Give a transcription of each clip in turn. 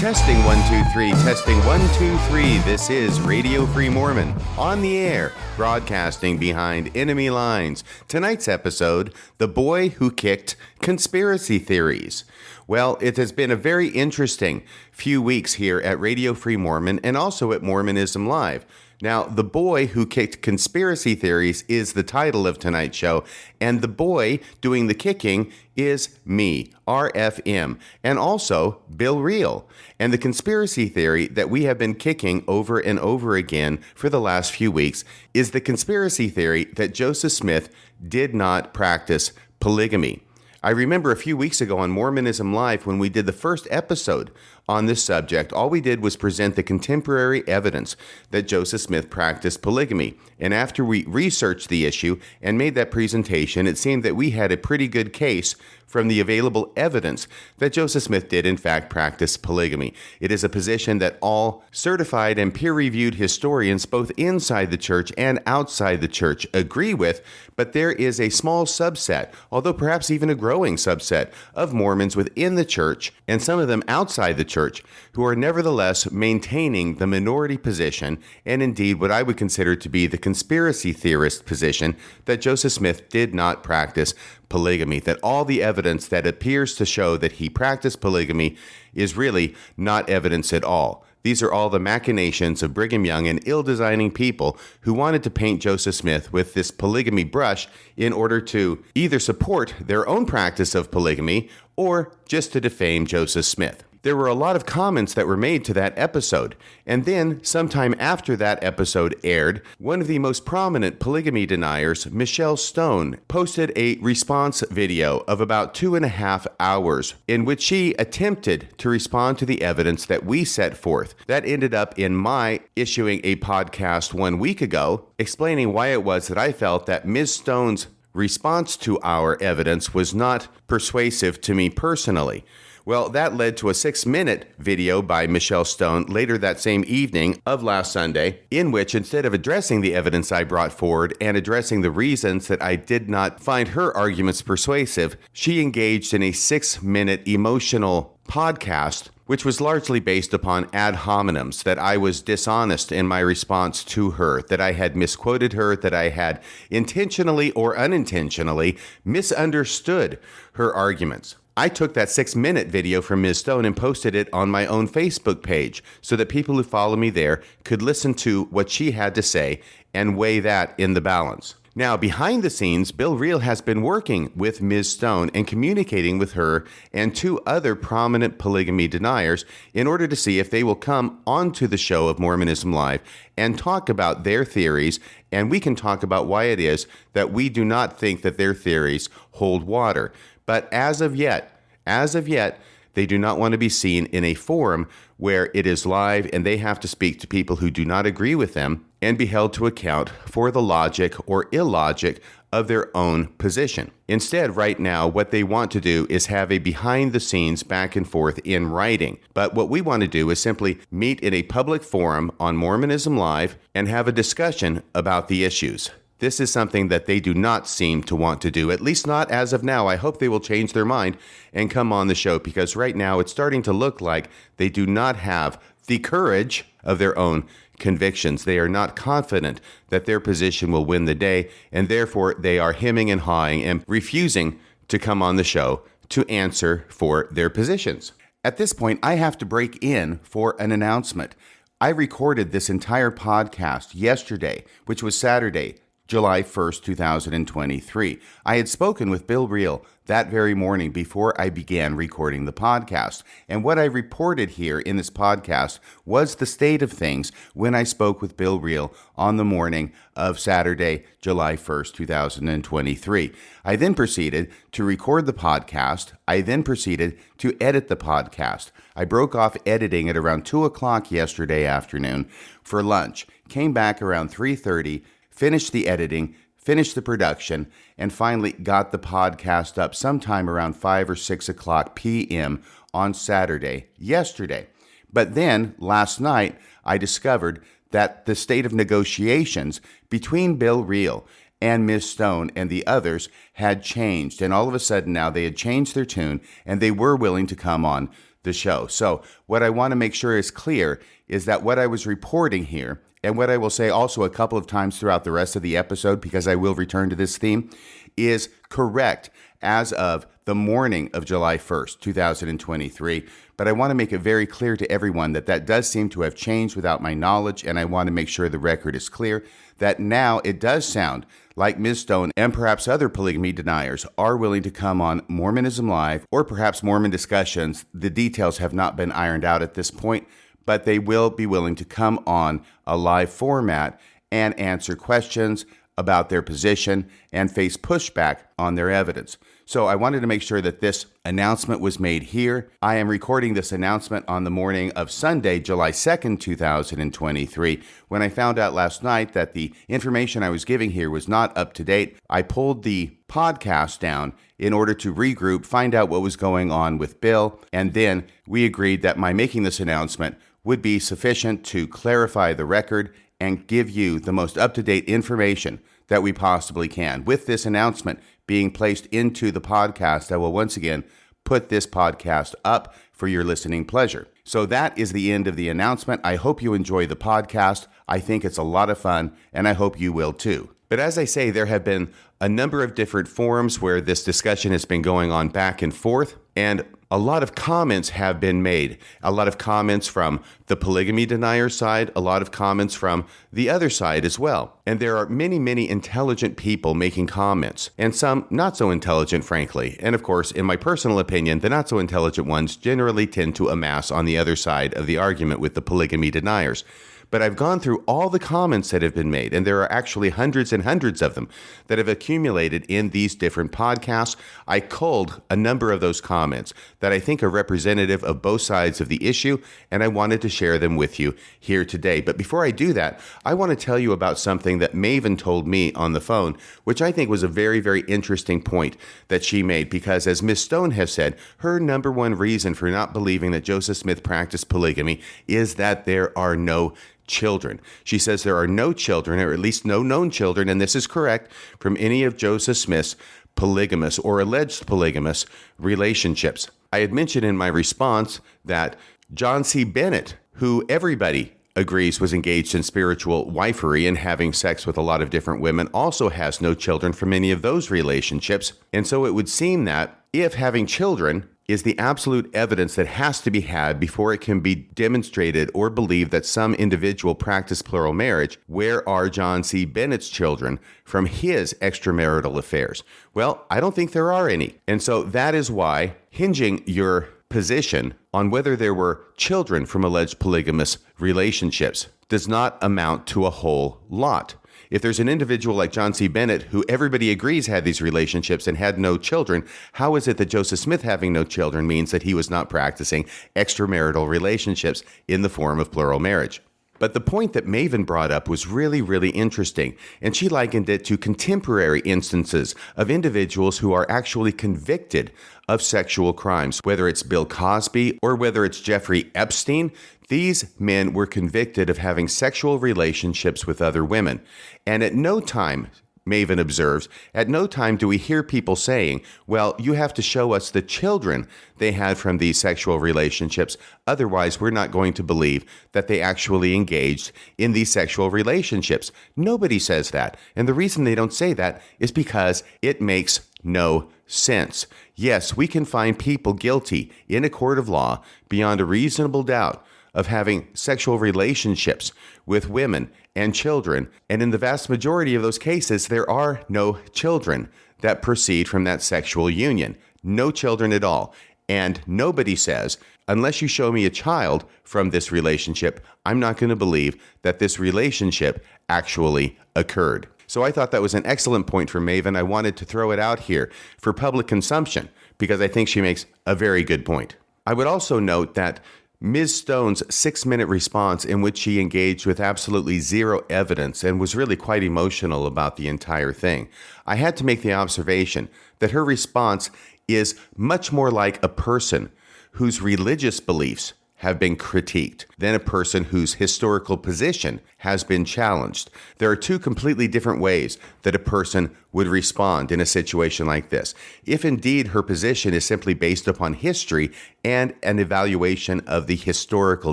Testing 1, 2, 3, testing 1, 2, 3. This is Radio Free Mormon on the air, broadcasting behind enemy lines. Tonight's episode, The Boy Who Kicked Conspiracy Theories. Well, it has been a very interesting few weeks here at Radio Free Mormon and also at Mormonism Live. Now, The Boy Who Kicked Conspiracy Theories is the title of tonight's show, and the boy doing the kicking is me, RFM, and also Bill Reel. And the conspiracy theory that we have been kicking over and over again for the last few weeks is the conspiracy theory that Joseph Smith did not practice polygamy. I remember a few weeks ago on Mormonism Live when we did the first episode on this subject, all we did was present the contemporary evidence that Joseph Smith practiced polygamy. And after we researched the issue and made that presentation, it seemed that we had a pretty good case from the available evidence that Joseph Smith did in fact practice polygamy. It is a position that all certified and peer-reviewed historians both inside the church and outside the church agree with, but there is a small subset, although perhaps even a growing subset, of Mormons within the church, and some of them outside the church, who are nevertheless maintaining the minority position, and indeed what I would consider to be the conspiracy theorist position, that Joseph Smith did not practice polygamy, that all the evidence that appears to show that he practiced polygamy is really not evidence at all. These are all the machinations of Brigham Young and ill-designing people who wanted to paint Joseph Smith with this polygamy brush in order to either support their own practice of polygamy or just to defame Joseph Smith. There were a lot of comments that were made to that episode, and then sometime after that episode aired, one of the most prominent polygamy deniers, Michelle Stone, posted a response video of about 2.5 hours in which she attempted to respond to the evidence that we set forth. That ended up in my issuing a podcast 1 week ago explaining why it was that I felt that Ms. Stone's response to our evidence was not persuasive to me personally. Well, that led to a 6-minute video by Michelle Stone later that same evening of last Sunday, in which instead of addressing the evidence I brought forward and addressing the reasons that I did not find her arguments persuasive, she engaged in a 6-minute emotional podcast, which was largely based upon ad hominems, that I was dishonest in my response to her, that I had misquoted her, that I had intentionally or unintentionally misunderstood her arguments. I took that 6-minute video from Ms. Stone and posted it on my own Facebook page so that people who follow me there could listen to what she had to say and weigh that in the balance. Now, behind the scenes, Bill Reel has been working with Ms. Stone and communicating with her and 2 other prominent polygamy deniers in order to see if they will come onto the show of Mormonism Live and talk about their theories, and we can talk about why it is that we do not think that their theories hold water. But as of yet, they do not want to be seen in a forum where it is live and they have to speak to people who do not agree with them and be held to account for the logic or illogic of their own position. Instead, right now, what they want to do is have a behind-the-scenes back and forth in writing. But what we want to do is simply meet in a public forum on Mormonism Live and have a discussion about the issues. This is something that they do not seem to want to do, at least not as of now. I hope they will change their mind and come on the show, because right now it's starting to look like they do not have the courage of their own convictions. They are not confident that their position will win the day, and therefore they are hemming and hawing and refusing to come on the show to answer for their positions. At this point, I have to break in for an announcement. I recorded this entire podcast yesterday, which was Saturday, July 1st, 2023. I had spoken with Bill Reel that very morning before I began recording the podcast. And what I reported here in this podcast was the state of things when I spoke with Bill Reel on the morning of Saturday, July 1st, 2023. I then proceeded to record the podcast. I then proceeded to edit the podcast. I broke off editing at around 2 o'clock yesterday afternoon for lunch, came back around 3:30, finished the editing, finished the production, and finally got the podcast up sometime around 5 or 6 o'clock p.m. on Saturday, yesterday. But then, last night, I discovered that the state of negotiations between Bill Reel and Ms. Stone and the others had changed. And all of a sudden now they had changed their tune and they were willing to come on the show. So what I want to make sure is clear is that what I was reporting here, and what I will say also a couple of times throughout the rest of the episode, because I will return to this theme, is correct as of the morning of July 1st, 2023. But I want to make it very clear to everyone that that does seem to have changed without my knowledge, and I want to make sure the record is clear that now it does sound like Ms. Stone and perhaps other polygamy deniers are willing to come on Mormonism Live or perhaps Mormon Discussions. The details have not been ironed out at this point, but they will be willing to come on a live format and answer questions about their position and face pushback on their evidence. So I wanted to make sure that this announcement was made here. I am recording this announcement on the morning of Sunday, July 2nd, 2023. When I found out last night that the information I was giving here was not up to date, I pulled the podcast down in order to regroup, find out what was going on with Bill, and then we agreed that my making this announcement would be sufficient to clarify the record and give you the most up-to-date information that we possibly can. With this announcement being placed into the podcast, I will once again put this podcast up for your listening pleasure. So that is the end of the announcement. I hope you enjoy the podcast. I think it's a lot of fun, and I hope you will too. But as I say, there have been a number of different forums where this discussion has been going on back and forth, and a lot of comments have been made. A lot of comments from the polygamy denier side, a lot of comments from the other side as well. And there are many, many intelligent people making comments, and some not so intelligent, frankly. And of course, in my personal opinion, the not so intelligent ones generally tend to amass on the other side of the argument with the polygamy deniers. But I've gone through all the comments that have been made, and there are actually hundreds and hundreds of them that have accumulated in these different podcasts. I culled a number of those comments that I think are representative of both sides of the issue, and I wanted to share them with you here today. But before I do that, I want to tell you about something that Maven told me on the phone, which I think was a very, very interesting point that she made, because as Ms. Stone has said, her number one reason for not believing that Joseph Smith practiced polygamy is that there are no children. She says there are no children, or at least no known children, and this is correct, from any of Joseph Smith's polygamous or alleged polygamous relationships. I had mentioned in my response that John C. Bennett, who everybody agrees was engaged in spiritual wifery and having sex with a lot of different women, also has no children from any of those relationships. And so it would seem that if having children is the absolute evidence that has to be had before it can be demonstrated or believed that some individual practiced plural marriage, where are John C. Bennett's children from his extramarital affairs? Well, I don't think there are any. And so that is why hinging your position on whether there were children from alleged polygamous relationships does not amount to a whole lot. If there's an individual like John C. Bennett, who everybody agrees had these relationships and had no children, how is it that Joseph Smith having no children means that he was not practicing extramarital relationships in the form of plural marriage? But the point that Maven brought up was really, really interesting, and she likened it to contemporary instances of individuals who are actually convicted of sexual crimes, whether it's Bill Cosby or whether it's Jeffrey Epstein. These men were convicted of having sexual relationships with other women. And at no time, Maven observes, at no time do we hear people saying, well, you have to show us the children they had from these sexual relationships. Otherwise, we're not going to believe that they actually engaged in these sexual relationships. Nobody says that. And the reason they don't say that is because it makes no sense. Yes, we can find people guilty in a court of law beyond a reasonable doubt of having sexual relationships with women and children. And in the vast majority of those cases, there are no children that proceed from that sexual union. No children at all. And nobody says, unless you show me a child from this relationship, I'm not going to believe that this relationship actually occurred. So I thought that was an excellent point for Maven. I wanted to throw it out here for public consumption because I think she makes a very good point. I would also note that Ms. Stone's 6-minute response, in which she engaged with absolutely zero evidence and was really quite emotional about the entire thing, I had to make the observation that her response is much more like a person whose religious beliefs have been critiqued than a person whose historical position has been challenged. There are two completely different ways that a person would respond in a situation like this. If indeed her position is simply based upon history and an evaluation of the historical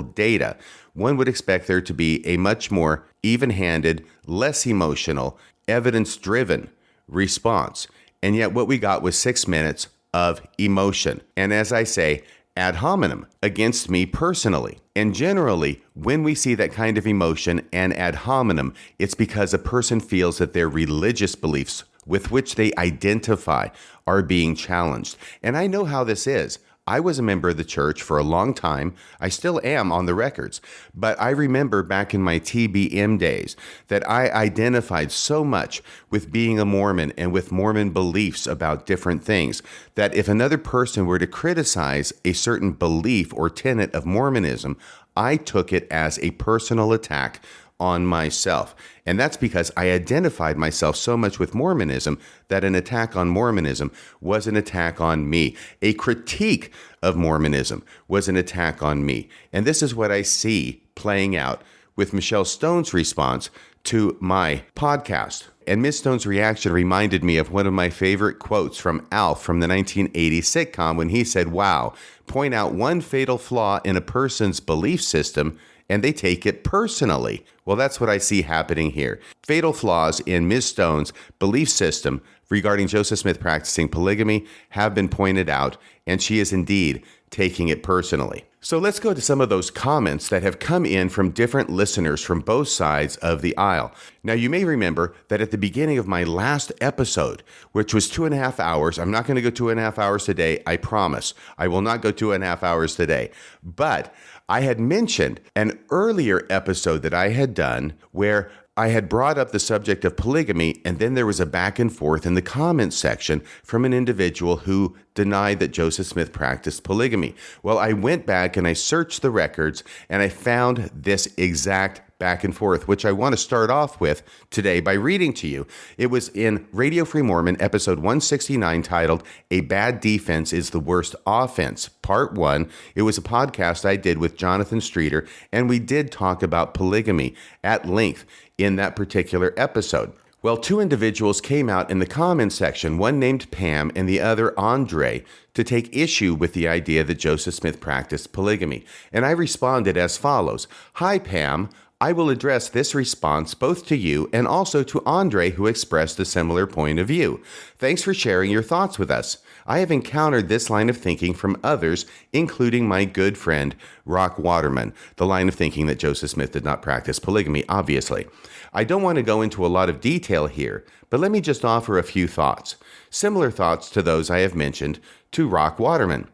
data, one would expect there to be a much more even-handed, less emotional, evidence-driven response. And yet what we got was 6 minutes of emotion. And as I say, ad hominem, against me personally. And generally, when we see that kind of emotion and ad hominem, it's because a person feels that their religious beliefs with which they identify are being challenged. And I know how this is. I was a member of the church for a long time. I still am on the records. But I remember back in my TBM days that I identified so much with being a Mormon and with Mormon beliefs about different things that if another person were to criticize a certain belief or tenet of Mormonism, I took it as a personal attack on myself. And that's because I identified myself so much with Mormonism that an attack on Mormonism was an attack on me. A critique of Mormonism was an attack on me. And this is what I see playing out with Michelle Stone's response to my podcast. And Ms. Stone's reaction reminded me of one of my favorite quotes from Alf from the 1980 sitcom when he said, "Wow, point out one fatal flaw in a person's belief system and they take it personally." Well, that's what I see happening here. Fatal flaws in Ms. Stone's belief system regarding Joseph Smith practicing polygamy have been pointed out, and she is indeed taking it personally. So let's go to some of those comments that have come in from different listeners from both sides of the aisle. Now, you may remember that at the beginning of my last episode, which was 2.5 hours, I'm not going to go 2.5 hours today, I promise. I will not go 2.5 hours today. But I had mentioned an earlier episode that I had done where I had brought up the subject of polygamy, and then there was a back and forth in the comments section from an individual who denied that Joseph Smith practiced polygamy. Well, I went back and I searched the records, and I found this exact back and forth, which I want to start off with today by reading to you. It was in Radio Free Mormon, episode 169, titled "A Bad Defense is the Worst Offense," Part 1. It was a podcast I did with Jonathan Streeter, and we did talk about polygamy at length in that particular episode. Well, two individuals came out in the comments section, one named Pam and the other Andre, to take issue with the idea that Joseph Smith practiced polygamy. And I responded as follows: "Hi, Pam. I will address this response both to you and also to Andre, who expressed a similar point of view. Thanks for sharing your thoughts with us. I have encountered this line of thinking from others, including my good friend, Rock Waterman, the line of thinking that Joseph Smith did not practice polygamy, obviously. I don't want to go into a lot of detail here, but let me just offer a few thoughts, similar thoughts to those I have mentioned to Rock Waterman.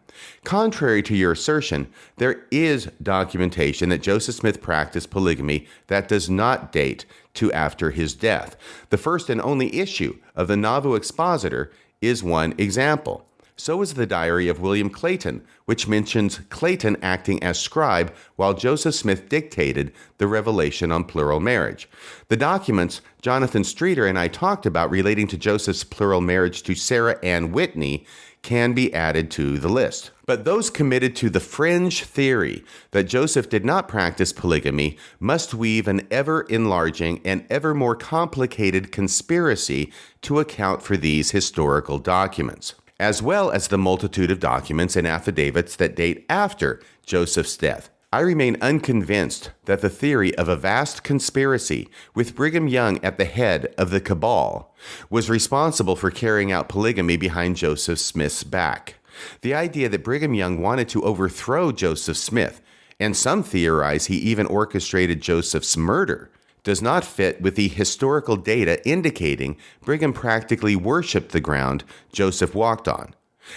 Contrary to your assertion, there is documentation that Joseph Smith practiced polygamy that does not date to after his death. The first and only issue of the Nauvoo Expositor is one example. So is the diary of William Clayton, which mentions Clayton acting as scribe while Joseph Smith dictated the revelation on plural marriage. The documents Jonathan Streeter and I talked about relating to Joseph's plural marriage to Sarah Ann Whitney can be added to the list. But those committed to the fringe theory that Joseph did not practice polygamy must weave an ever-enlarging and ever more complicated conspiracy to account for these historical documents, as well as the multitude of documents and affidavits that date after Joseph's death. I remain unconvinced that the theory of a vast conspiracy with Brigham Young at the head of the cabal was responsible for carrying out polygamy behind Joseph Smith's back. The idea that Brigham Young wanted to overthrow Joseph Smith, and some theorize he even orchestrated Joseph's murder, does not fit with the historical data indicating Brigham practically worshipped the ground Joseph walked on.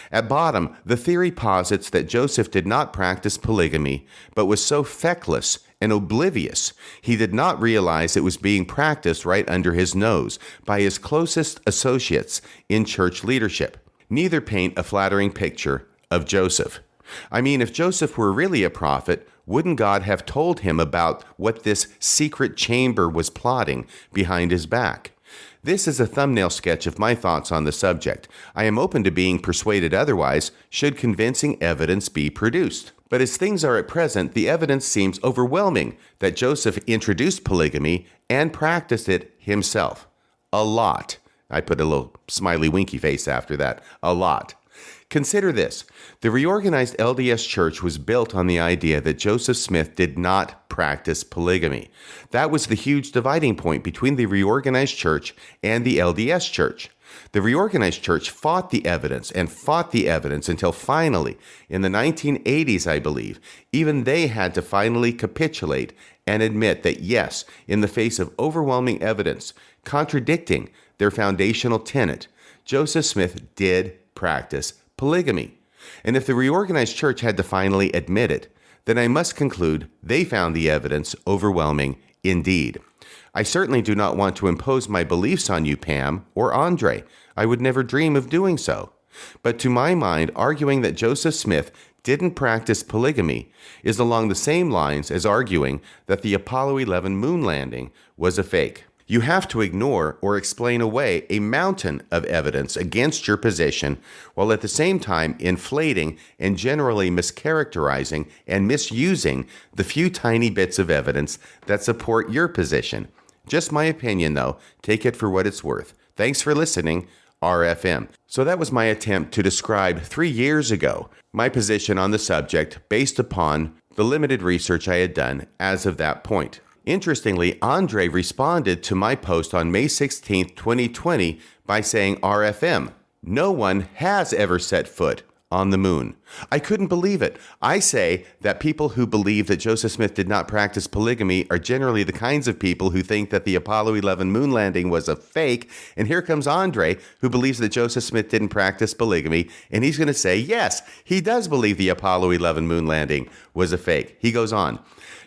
At bottom, the theory posits that Joseph did not practice polygamy, but was so feckless and oblivious he did not realize it was being practiced right under his nose by his closest associates in church leadership. Neither paint a flattering picture of Joseph. I mean, if Joseph were really a prophet, wouldn't God have told him about what this secret chamber was plotting behind his back? This is a thumbnail sketch of my thoughts on the subject. I am open to being persuaded otherwise, should convincing evidence be produced. But as things are at present, the evidence seems overwhelming that Joseph introduced polygamy and practiced it himself. A lot. I put a little smiley winky face after that. A lot. Consider this. The reorganized LDS Church was built on the idea that Joseph Smith did not practice polygamy. That was the huge dividing point between the reorganized church and the LDS Church. The reorganized church fought the evidence until finally, in the 1980s, I believe, even they had to finally capitulate and admit that yes, in the face of overwhelming evidence contradicting their foundational tenet, Joseph Smith did practice polygamy. And if the reorganized church had to finally admit it, then I must conclude they found the evidence overwhelming indeed. I certainly do not want to impose my beliefs on you, Pam, or Andre. I would never dream of doing so. But to my mind, arguing that Joseph Smith didn't practice polygamy is along the same lines as arguing that the Apollo 11 moon landing was a fake. You have to ignore or explain away a mountain of evidence against your position, while at the same time inflating and generally mischaracterizing and misusing the few tiny bits of evidence that support your position. Just my opinion, though. Take it for what it's worth. Thanks for listening, RFM. So that was my attempt to describe 3 years ago my position on the subject based upon the limited research I had done as of that point. Interestingly, Andre responded to my post on May 16, 2020 by saying, RFM, no one has ever set foot on the moon. I couldn't believe it. I say that people who believe that Joseph Smith did not practice polygamy are generally the kinds of people who think that the Apollo 11 moon landing was a fake. And here comes Andre, who believes that Joseph Smith didn't practice polygamy. And he's going to say, yes, he does believe the Apollo 11 moon landing was a fake. He goes on.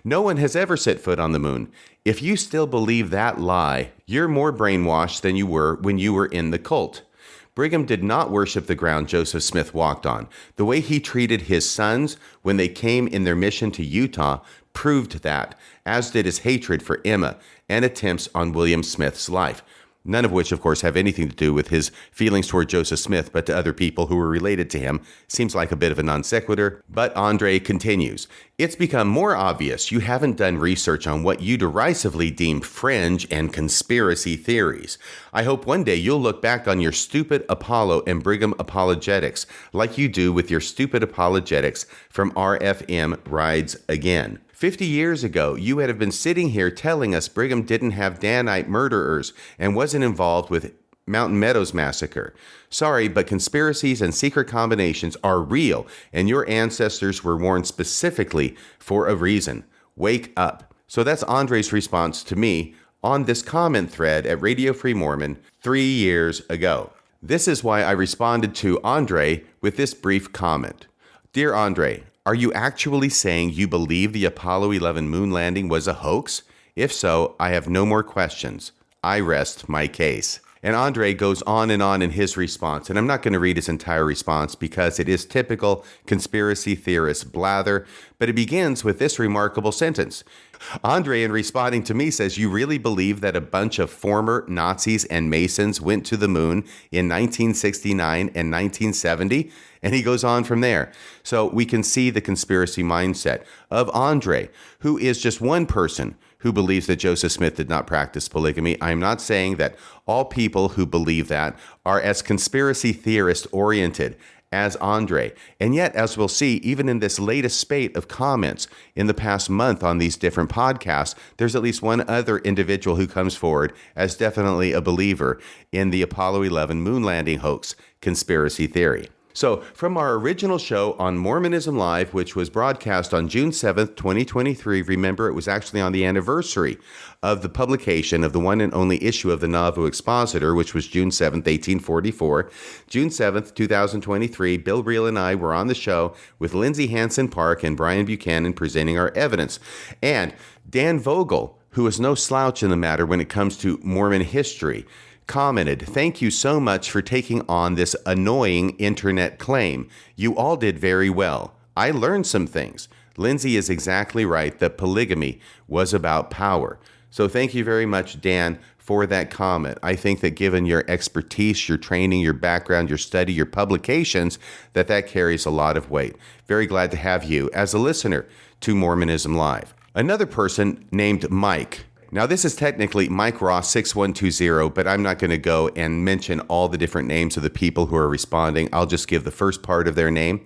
No one has ever set foot on the moon. If you still believe that lie, you're more brainwashed than you were when you were in the cult. Brigham did not worship the ground Joseph Smith walked on. The way he treated his sons when they came in their mission to Utah proved that, as did his hatred for Emma and attempts on William Smith's life. None of which, of course, have anything to do with his feelings toward Joseph Smith, but to other people who were related to him. Seems like a bit of a non sequitur, but Andre continues. It's become more obvious you haven't done research on what you derisively deemed fringe and conspiracy theories. I hope one day you'll look back on your stupid Apollo and Brigham apologetics like you do with your stupid apologetics from RFM Rides Again. 50 years ago, you would have been sitting here telling us Brigham didn't have Danite murderers and wasn't involved with Mountain Meadows massacre. Sorry, but conspiracies and secret combinations are real, and your ancestors were warned specifically for a reason. Wake up. So that's Andre's response to me on this comment thread at Radio Free Mormon 3 years ago. This is why I responded to Andre with this brief comment. Dear Andre, are you actually saying you believe the Apollo 11 moon landing was a hoax? If so, I have no more questions. I rest my case. And Andre goes on in his response, and I'm not going to read his entire response because it is typical conspiracy theorist blather, but it begins with this remarkable sentence. Andre, in responding to me, says, you really believe that a bunch of former Nazis and Masons went to the moon in 1969 and 1970? And he goes on from there. So we can see the conspiracy mindset of Andre, who is just one person who believes that Joseph Smith did not practice polygamy. I'm not saying that all people who believe that are as conspiracy theorist oriented as Andre. And yet, as we'll see, even in this latest spate of comments in the past month on these different podcasts, there's at least one other individual who comes forward as definitely a believer in the Apollo 11 moon landing hoax conspiracy theory. So from our original show on Mormonism Live, which was broadcast on June 7th, 2023, remember it was actually on the anniversary of the publication of the one and only issue of the Nauvoo Expositor, which was June 7th, 1844. June 7th, 2023, Bill Reel and I were on the show with Lindsay Hansen Park and Brian Buchanan presenting our evidence. And Dan Vogel, who is no slouch in the matter when it comes to Mormon history, commented, thank you so much for taking on this annoying internet claim. You all did very well. I learned some things. Lindsay is exactly right that polygamy was about power. So thank you very much, Dan, for that comment. I think that given your expertise, your training, your background, your study, your publications, that carries a lot of weight. Very glad to have you as a listener to Mormonism Live. Another person named Mike. Now, this is technically Mike Ross 6120, but I'm not going to go and mention all the different names of the people who are responding. I'll just give the first part of their name.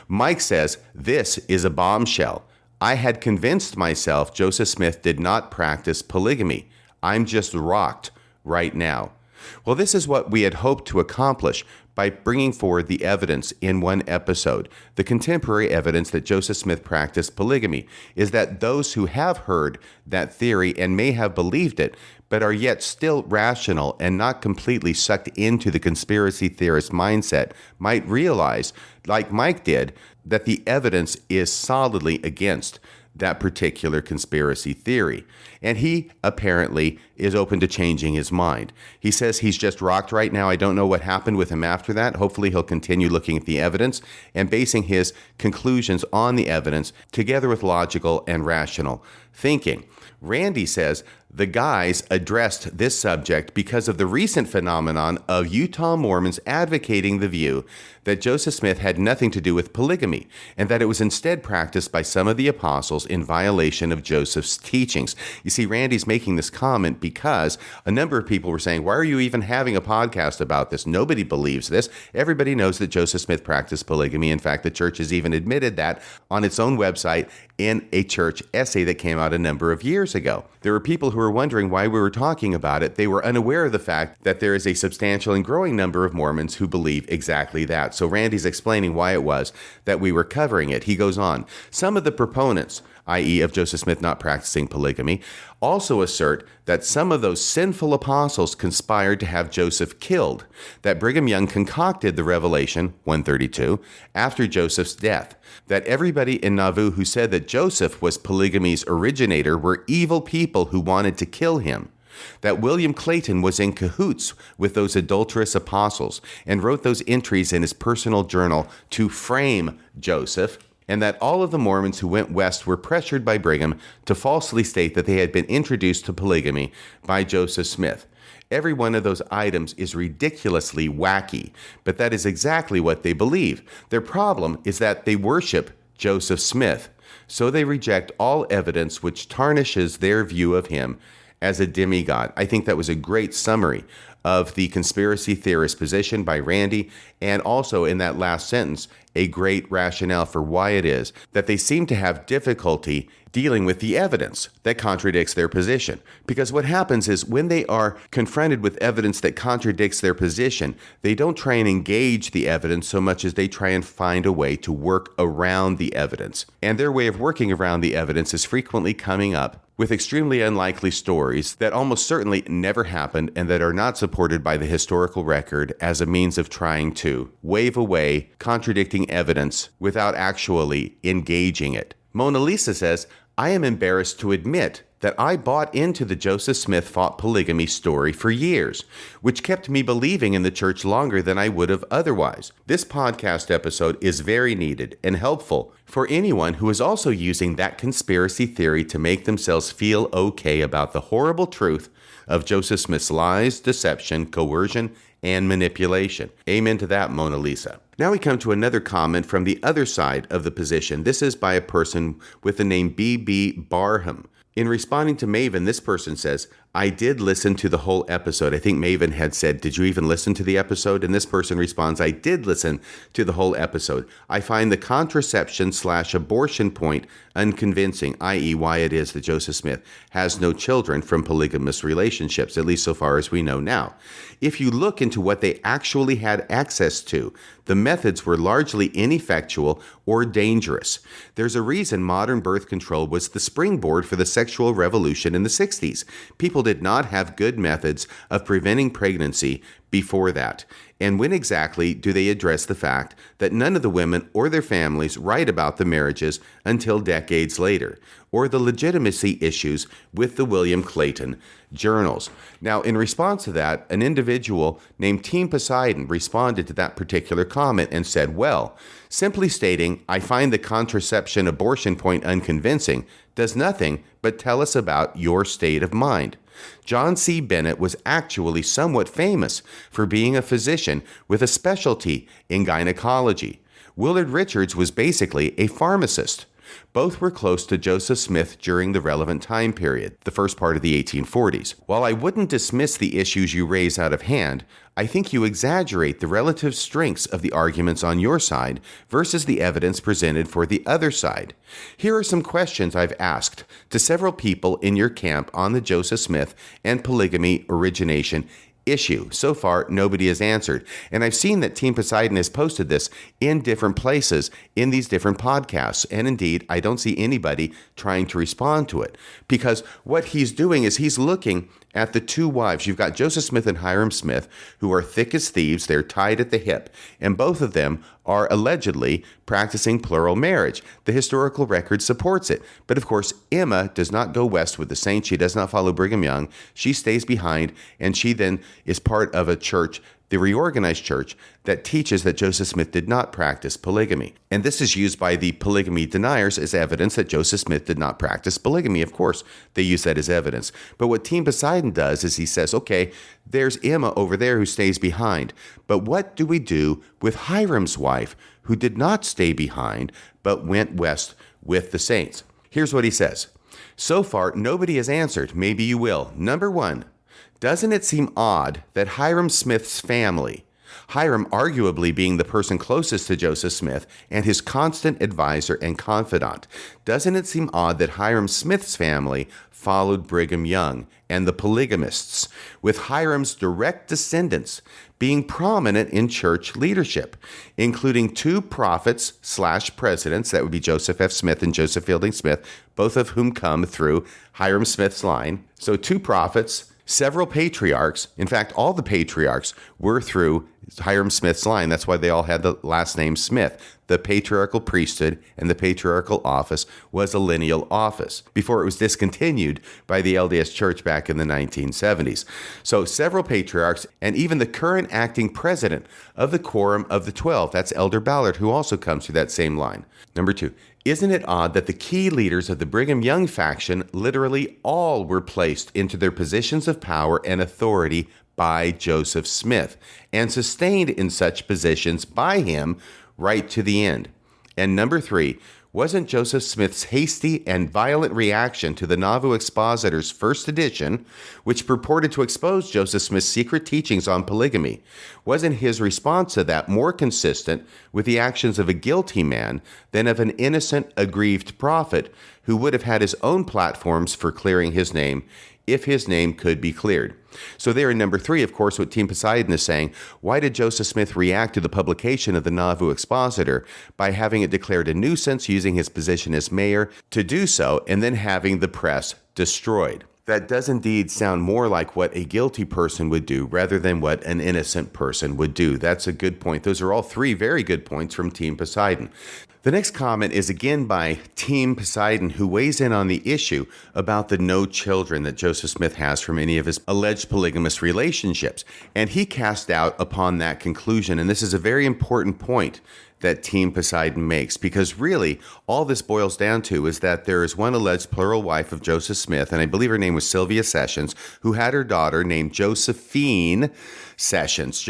Mike says, "This is a bombshell. I had convinced myself Joseph Smith did not practice polygamy. I'm just rocked right now." Well, this is what we had hoped to accomplish by bringing forward the evidence in one episode. The contemporary evidence that Joseph Smith practiced polygamy is that those who have heard that theory and may have believed it, but are yet still rational and not completely sucked into the conspiracy theorist mindset, might realize, like Mike did, that the evidence is solidly against that particular conspiracy theory. And he apparently is open to changing his mind. He says he's just rocked right now. I don't know what happened with him after that. Hopefully he'll continue looking at the evidence and basing his conclusions on the evidence together with logical and rational thinking. Randy says the guys addressed this subject because of the recent phenomenon of Utah Mormons advocating the view that Joseph Smith had nothing to do with polygamy and that it was instead practiced by some of the apostles in violation of Joseph's teachings. You see, Randy's making this comment because a number of people were saying, why are you even having a podcast about this? Nobody believes this. Everybody knows that Joseph Smith practiced polygamy. In fact, the church has even admitted that on its own website in a church essay that came out a number of years ago. There were people who were wondering why we were talking about it. They were unaware of the fact that there is a substantial and growing number of Mormons who believe exactly that. So Randy's explaining why it was that we were covering it. He goes on, some of the proponents, i.e. of Joseph Smith not practicing polygamy, also assert that some of those sinful apostles conspired to have Joseph killed, that Brigham Young concocted the Revelation 132 after Joseph's death, that everybody in Nauvoo who said that Joseph was polygamy's originator were evil people who wanted to kill him, that William Clayton was in cahoots with those adulterous apostles and wrote those entries in his personal journal to frame Joseph, and that all of the Mormons who went west were pressured by Brigham to falsely state that they had been introduced to polygamy by Joseph Smith. Every one of those items is ridiculously wacky, but that is exactly what they believe. Their problem is that they worship Joseph Smith, so they reject all evidence which tarnishes their view of him as a demigod. I think that was a great summary of the conspiracy theorist position by Randy, and also in that last sentence, a great rationale for why it is that they seem to have difficulty dealing with the evidence that contradicts their position. Because what happens is when they are confronted with evidence that contradicts their position, they don't try and engage the evidence so much as they try and find a way to work around the evidence. And their way of working around the evidence is frequently coming up with extremely unlikely stories that almost certainly never happened and that are not supported by the historical record as a means of trying to wave away contradicting evidence without actually engaging it. Mona Lisa says, I am embarrassed to admit that I bought into the Joseph Smith fought polygamy story for years, which kept me believing in the church longer than I would have otherwise. This podcast episode is very needed and helpful for anyone who is also using that conspiracy theory to make themselves feel okay about the horrible truth of Joseph Smith's lies, deception, coercion, and manipulation. Amen to that, Mona Lisa. Now we come to another comment from the other side of the position. This is by a person with the name B.B. Barham. In responding to Maven, this person says, I did listen to the whole episode. I think Maven had said, did you even listen to the episode? And this person responds, I did listen to the whole episode. I find the contraception/abortion point unconvincing, i.e. why it is that Joseph Smith has no children from polygamous relationships, at least so far as we know now. If you look into what they actually had access to, the methods were largely ineffectual or dangerous. There's a reason modern birth control was the springboard for the sexual revolution in the 60s. People did not have good methods of preventing pregnancy before that? And when exactly do they address the fact that none of the women or their families write about the marriages until decades later, or the legitimacy issues with the William Clayton journals? Now, in response to that, an individual named Team Poseidon responded to that particular comment and said, well, simply stating, I find the contraception abortion point unconvincing does nothing but tell us about your state of mind. John C. Bennett was actually somewhat famous for being a physician with a specialty in gynecology. Willard Richards was basically a pharmacist. Both were close to Joseph Smith during the relevant time period, the first part of the 1840s. While I wouldn't dismiss the issues you raise out of hand, I think you exaggerate the relative strengths of the arguments on your side versus the evidence presented for the other side. Here are some questions I've asked to several people in your camp on the Joseph Smith and polygamy origination issue. So far, nobody has answered. And I've seen that Team Poseidon has posted this in different places in these different podcasts. And indeed, I don't see anybody trying to respond to it, because what he's doing is he's looking at the two wives. You've got Joseph Smith and Hiram Smith, who are thick as thieves. They're tied at the hip, and both of them are allegedly practicing plural marriage. The historical record supports it. But of course, Emma does not go west with the saints. She does not follow Brigham Young. She stays behind, and she then is part of a church, the reorganized church, that teaches that Joseph Smith did not practice polygamy. And this is used by the polygamy deniers as evidence that Joseph Smith did not practice polygamy. Of course, they use that as evidence. But what Team Poseidon does is he says, okay, there's Emma over there who stays behind. But what do we do with Hiram's wife, who did not stay behind, but went west with the saints? Here's what he says. So far, nobody has answered. Maybe you will. Number one, doesn't it seem odd that Hiram Smith's family, Hiram arguably being the person closest to Joseph Smith and his constant advisor and confidant, doesn't it seem odd that Hiram Smith's family followed Brigham Young and the polygamists, with Hiram's direct descendants being prominent in church leadership, including two prophets/presidents, that would be Joseph F. Smith and Joseph Fielding Smith, both of whom come through Hiram Smith's line. So two prophets, several patriarchs. In fact, all the patriarchs were through Hiram Smith's line. That's why they all had the last name Smith. The patriarchal priesthood and the patriarchal office was a lineal office before it was discontinued by the LDS Church back in the 1970s. So several patriarchs, and even the current acting president of the Quorum of the 12, that's Elder Ballard, who also comes through that same line. Number two, isn't it odd that the key leaders of the Brigham Young faction, literally all, were placed into their positions of power and authority by Joseph Smith and sustained in such positions by him right to the end? And number three, wasn't Joseph Smith's hasty and violent reaction to the Nauvoo Expositor's first edition, which purported to expose Joseph Smith's secret teachings on polygamy, wasn't his response to that more consistent with the actions of a guilty man than of an innocent, aggrieved prophet who would have had his own platforms for clearing his name if his name could be cleared? So there in number three, of course, what Team Poseidon is saying, why did Joseph Smith react to the publication of the Nauvoo Expositor by having it declared a nuisance, using his position as mayor to do so, and then having the press destroyed? That does indeed sound more like what a guilty person would do rather than what an innocent person would do. That's a good point. Those are all three very good points from Team Poseidon. The next comment is again by Team Poseidon, who weighs in on the issue about the no children that Joseph Smith has from any of his alleged polygamous relationships. And he cast doubt upon that conclusion. And this is a very important point that Team Poseidon makes, because really all this boils down to is that there is one alleged plural wife of Joseph Smith, and I believe her name was Sylvia Sessions, who had her daughter named Josephine Sessions,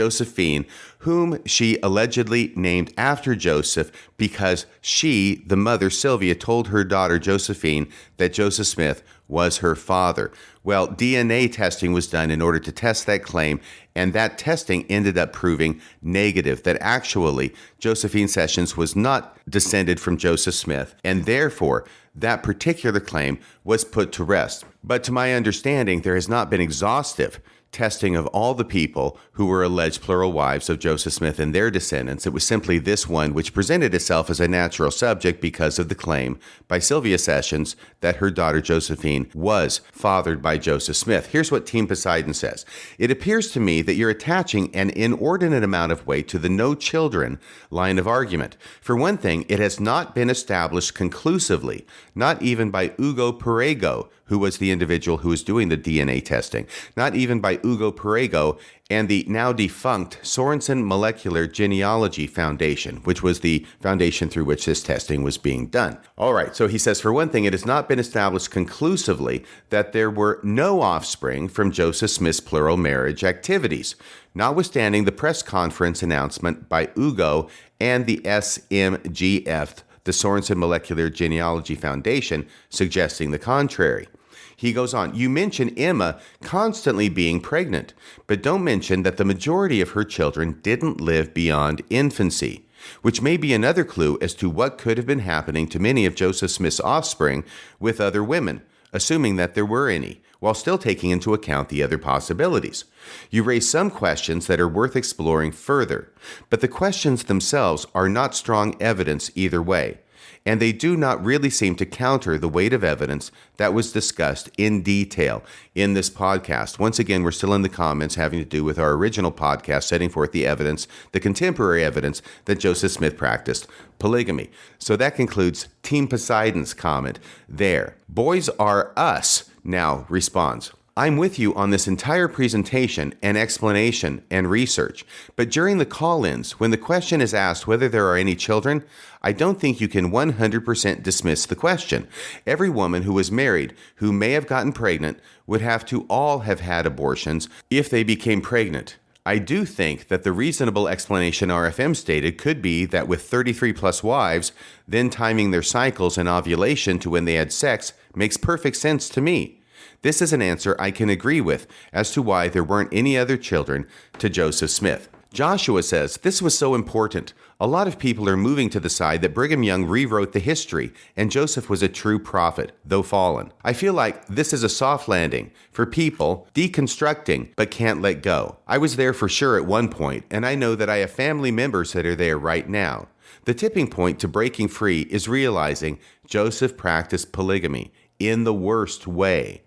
whom she allegedly named after Joseph because she, the mother, Sylvia, told her daughter Josephine that Joseph Smith was her father. Well, DNA testing was done in order to test that claim, and that testing ended up proving negative, that actually Josephine Sessions was not descended from Joseph Smith, and therefore that particular claim was put to rest. But to my understanding, there has not been exhaustive testing of all the people who were alleged plural wives of Joseph Smith and their descendants. It was simply this one which presented itself as a natural subject because of the claim by Sylvia Sessions that her daughter Josephine was fathered by Joseph Smith. Here's what Team Poseidon says. It appears to me that you're attaching an inordinate amount of weight to the no children line of argument. For one thing, it has not been established conclusively, not even by Ugo Perego, who was the individual who was doing the DNA testing, not even by Ugo Perego and the now defunct Sorensen Molecular Genealogy Foundation, which was the foundation through which this testing was being done. All right, so he says, for one thing, it has not been established conclusively that there were no offspring from Joseph Smith's plural marriage activities, notwithstanding the press conference announcement by Ugo and the SMGF, the Sorensen Molecular Genealogy Foundation, suggesting the contrary. He goes on, you mention Emma constantly being pregnant, but don't mention that the majority of her children didn't live beyond infancy, which may be another clue as to what could have been happening to many of Joseph Smith's offspring with other women, assuming that there were any, while still taking into account the other possibilities. You raise some questions that are worth exploring further, but the questions themselves are not strong evidence either way, and they do not really seem to counter the weight of evidence that was discussed in detail in this podcast. Once again, we're still in the comments having to do with our original podcast setting forth the evidence, the contemporary evidence that Joseph Smith practiced polygamy. So that concludes Team Poseidon's comment there. Boys Are Us now responds. I'm with you on this entire presentation and explanation and research, but during the call-ins, when the question is asked whether there are any children, I don't think you can 100% dismiss the question. Every woman who was married who may have gotten pregnant would have to all have had abortions if they became pregnant. I do think that the reasonable explanation RFM stated could be that with 33 plus wives, then timing their cycles and ovulation to when they had sex makes perfect sense to me. This is an answer I can agree with as to why there weren't any other children to Joseph Smith. Joshua says, this was so important. A lot of people are moving to the side that Brigham Young rewrote the history and Joseph was a true prophet, though fallen. I feel like this is a soft landing for people deconstructing but can't let go. I was there for sure at one point, and I know that I have family members that are there right now. The tipping point to breaking free is realizing Joseph practiced polygamy in the worst way.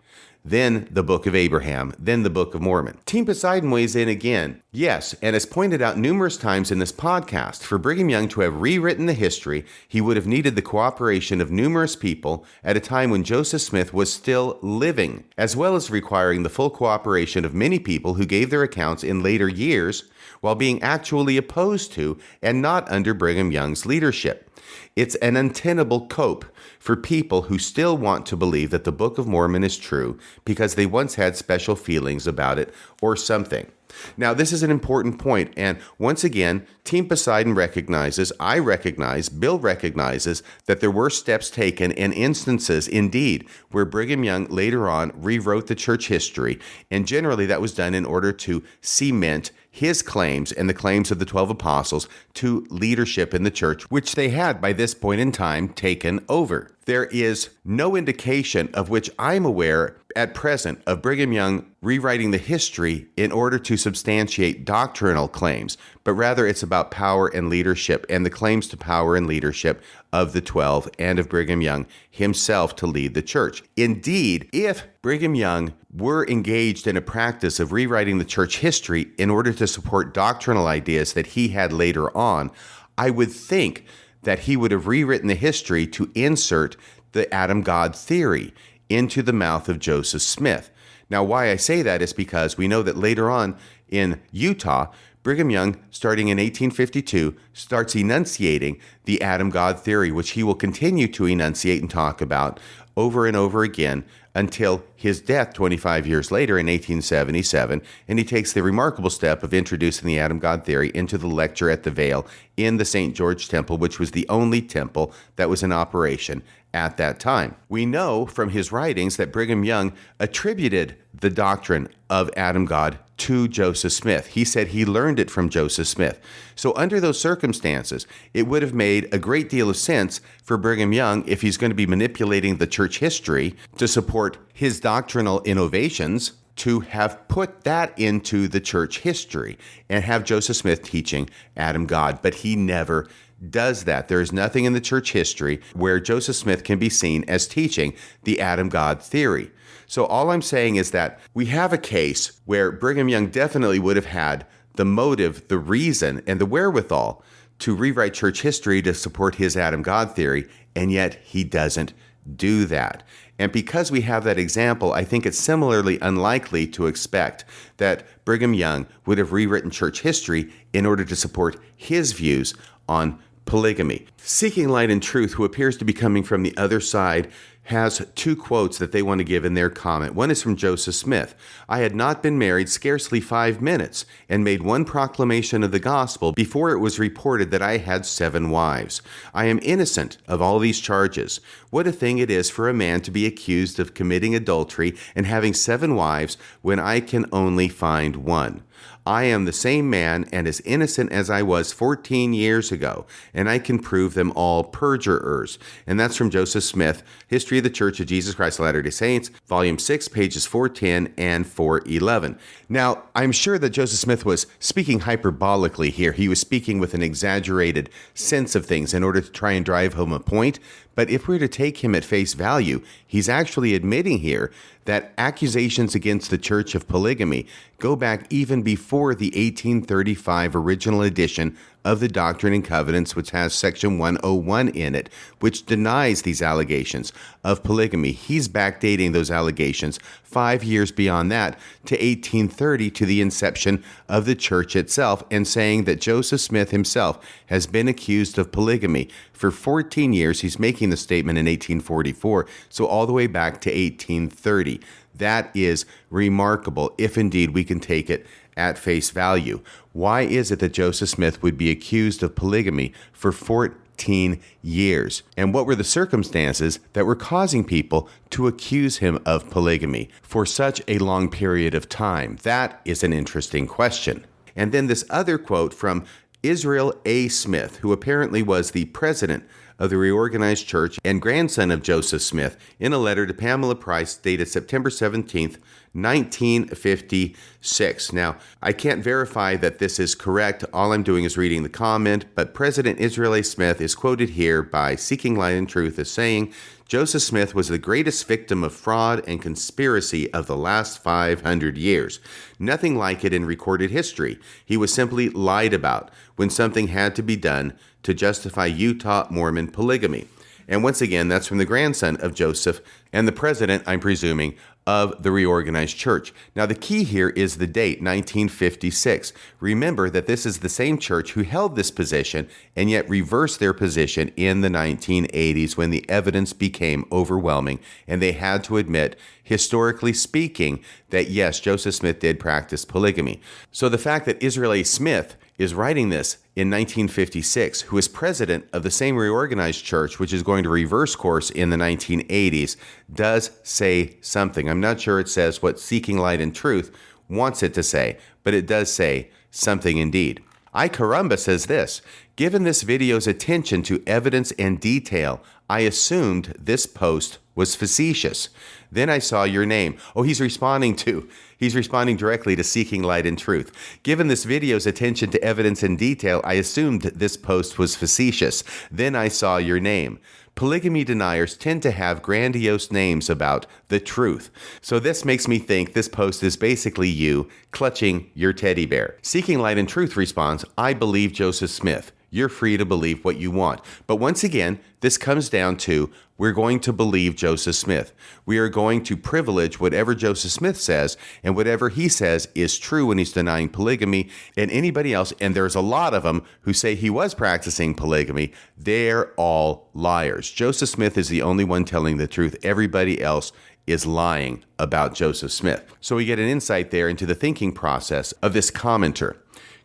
Then the Book of Abraham, then the Book of Mormon. Team Poseidon weighs in again. Yes, and as pointed out numerous times in this podcast, for Brigham Young to have rewritten the history, he would have needed the cooperation of numerous people at a time when Joseph Smith was still living, as well as requiring the full cooperation of many people who gave their accounts in later years while being actually opposed to and not under Brigham Young's leadership. It's an untenable cope for people who still want to believe that the Book of Mormon is true because they once had special feelings about it or something. Now, this is an important point, and once again, Team Poseidon recognizes, I recognize, Bill recognizes that there were steps taken and instances, indeed, where Brigham Young later on rewrote the church history, and generally that was done in order to cement his claims and the claims of the 12 apostles to leadership in the church, which they had by this point in time taken over. There is no indication of which I'm aware at present of Brigham Young rewriting the history in order to substantiate doctrinal claims, but rather it's about power and leadership and the claims to power and leadership of the 12 and of Brigham Young himself to lead the church. Indeed, if Brigham Young were engaged in a practice of rewriting the church history in order to support doctrinal ideas that he had later on, I would think that he would have rewritten the history to insert the Adam God theory into the mouth of Joseph Smith. Now, why I say that is because we know that later on in Utah, Brigham Young, starting in 1852, starts enunciating the Adam God theory, which he will continue to enunciate and talk about over and over again until his death 25 years later in 1877, and he takes the remarkable step of introducing the Adam God theory into the lecture at the Veil in the St. George Temple, which was the only temple that was in operation at that time. We know from his writings that Brigham Young attributed the doctrine of Adam God to Joseph Smith. He said he learned it from Joseph Smith. So under those circumstances, it would have made a great deal of sense for Brigham Young, if he's going to be manipulating the church history to support his doctrinal innovations, to have put that into the church history and have Joseph Smith teaching Adam God, but he never does that. There is nothing in the church history where Joseph Smith can be seen as teaching the Adam God theory. So all I'm saying is that we have a case where Brigham Young definitely would have had the motive, the reason, and the wherewithal to rewrite church history to support his Adam God theory, and yet he doesn't do that. And because we have that example, I think it's similarly unlikely to expect that Brigham Young would have rewritten church history in order to support his views on polygamy. Seeking Light and Truth, who appears to be coming from the other side, has two quotes that they want to give in their comment. One is from Joseph Smith. I had not been married scarcely 5 minutes and made one proclamation of the gospel before it was reported that I had 7 wives. I am innocent of all these charges. What a thing it is for a man to be accused of committing adultery and having 7 wives when I can only find one. I am the same man and as innocent as I was 14 years ago, and I can prove them all perjurers. And that's from Joseph Smith, History of the Church of Jesus Christ of Latter-day Saints, Volume 6, pages 410 and 411. Now, I'm sure that Joseph Smith was speaking hyperbolically here. He was speaking with an exaggerated sense of things in order to try and drive home a point. But if we're to take him at face value, he's actually admitting here that accusations against the Church of Polygamy go back even before the 1835 original edition of the Doctrine and Covenants, which has Section 101 in it, which denies these allegations of polygamy. He's backdating those allegations 5 years beyond that to 1830, to the inception of the church itself, and saying that Joseph Smith himself has been accused of polygamy for 14 years. He's making the statement in 1844, so all the way back to 1830. That is remarkable, if indeed we can take it at face value. Why is it that Joseph Smith would be accused of polygamy for 14 years? And what were the circumstances that were causing people to accuse him of polygamy for such a long period of time? That is an interesting question. And then this other quote from Israel A. Smith, who apparently was the president of the Reorganized Church and grandson of Joseph Smith, in a letter to Pamela Price dated September 17th, 1956. Now, I can't verify that this is correct. All I'm doing is reading the comment, but President Israel A. Smith is quoted here by Seeking Light and Truth as saying, Joseph Smith was the greatest victim of fraud and conspiracy of the last 500 years. Nothing like it in recorded history. He was simply lied about when something had to be done to justify Utah Mormon polygamy. And once again, that's from the grandson of Joseph and the president, I'm presuming, of the Reorganized Church. Now, the key here is the date, 1956. Remember that this is the same church who held this position and yet reversed their position in the 1980s when the evidence became overwhelming and they had to admit, historically speaking, that yes, Joseph Smith did practice polygamy. So the fact that Israel A. Smith is writing this in 1956, who is president of the same Reorganized Church, which is going to reverse course in the 1980s, does say something. I'm not sure it says what Seeking Light and Truth wants it to say, but it does say something indeed. iCaramba says this, given this video's attention to evidence and detail, I assumed this post was facetious. Then I saw your name. Oh, he's responding directly to Seeking Light and Truth. Given this video's attention to evidence and detail, I assumed this post was facetious. Then I saw your name. Polygamy deniers tend to have grandiose names about the truth. So this makes me think this post is basically you clutching your teddy bear. Seeking Light and Truth responds, I believe Joseph Smith. You're free to believe what you want. But once again, this comes down to we're going to believe Joseph Smith. We are going to privilege whatever Joseph Smith says, and whatever he says is true when he's denying polygamy, and anybody else, and there's a lot of them who say he was practicing polygamy, they're all liars. Joseph Smith is the only one telling the truth. Everybody else is lying about Joseph Smith. So we get an insight there into the thinking process of this commenter.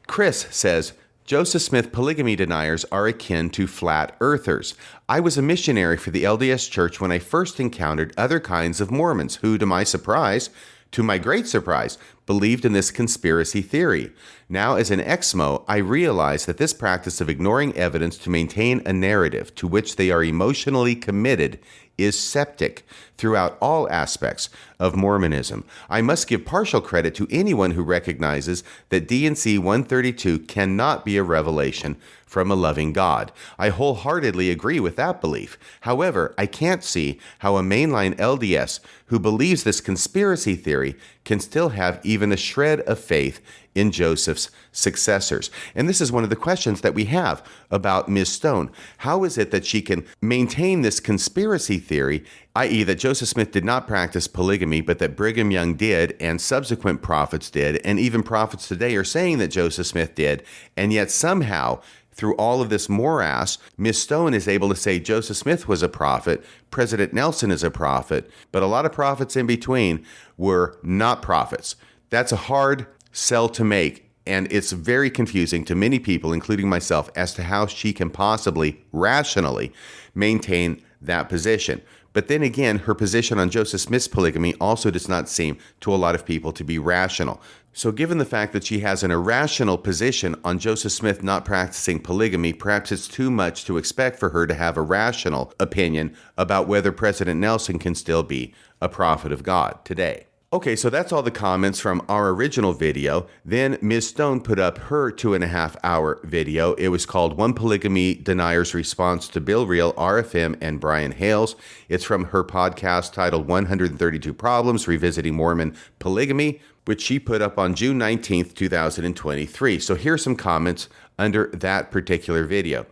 Chris says, Joseph Smith polygamy deniers are akin to flat earthers. I was a missionary for the LDS Church when I first encountered other kinds of Mormons who, to my surprise, to my great surprise, believed in this conspiracy theory. Now, as an ex-mo, I realize that this practice of ignoring evidence to maintain a narrative to which they are emotionally committed is septic throughout all aspects of Mormonism. I must give partial credit to anyone who recognizes that D&C 132 cannot be a revelation from a loving God. I wholeheartedly agree with that belief. However, I can't see how a mainline LDS who believes this conspiracy theory can still have even a shred of faith in Joseph's successors. And this is one of the questions that we have about Ms. Stone. How is it that she can maintain this conspiracy theory, i.e. that Joseph Smith did not practice polygamy, but that Brigham Young did, and subsequent prophets did, and even prophets today are saying that Joseph Smith did, and yet somehow, through all of this morass, Ms. Stone is able to say Joseph Smith was a prophet, President Nelson is a prophet, but a lot of prophets in between were not prophets. That's a hard sell to make, and it's very confusing to many people, including myself, as to how she can possibly rationally maintain that position. But then again, her position on Joseph Smith's polygamy also does not seem to a lot of people to be rational. So given the fact that she has an irrational position on Joseph Smith not practicing polygamy, perhaps it's too much to expect for her to have a rational opinion about whether President Nelson can still be a prophet of God today. Okay, so that's all the comments from our original video. Then Ms. Stone put up her 2.5-hour video. It was called One Polygamy Denier's Response to Bill Reel, RFM, and Brian Hales. It's from her podcast titled 132 Problems Revisiting Mormon Polygamy, which she put up on June 19th, 2023. So here's some comments under that particular video.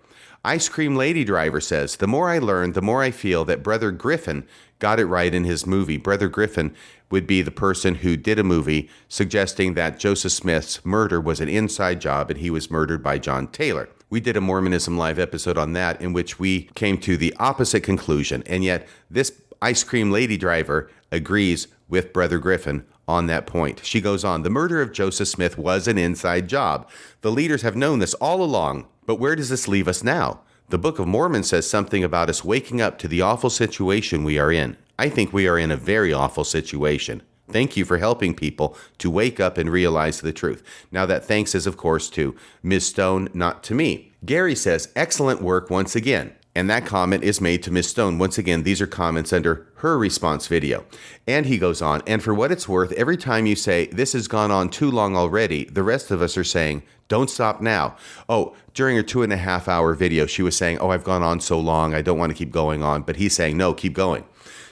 Ice Cream Lady Driver says, the more I learn, the more I feel that Brother Griffin got it right in his movie. Brother Griffin would be the person who did a movie suggesting that Joseph Smith's murder was an inside job and he was murdered by John Taylor. We did a Mormonism Live episode on that in which we came to the opposite conclusion. And yet this Ice Cream Lady Driver agrees with Brother Griffin on that point. She goes on, the murder of Joseph Smith was an inside job. The leaders have known this all along, but where does this leave us now? The Book of Mormon says something about us waking up to the awful situation we are in. I think we are in a very awful situation. Thank you for helping people to wake up and realize the truth. Now that thanks is, of course, to Ms. Stone, not to me. Gary says, excellent work once again. And that comment is made to Ms. Stone. Once again, these are comments under her response video. And he goes on, and for what it's worth, every time you say, this has gone on too long already, the rest of us are saying, don't stop now. Oh, during her 2.5-hour video, she was saying, oh, I've gone on so long, I don't want to keep going on. But he's saying, no, keep going.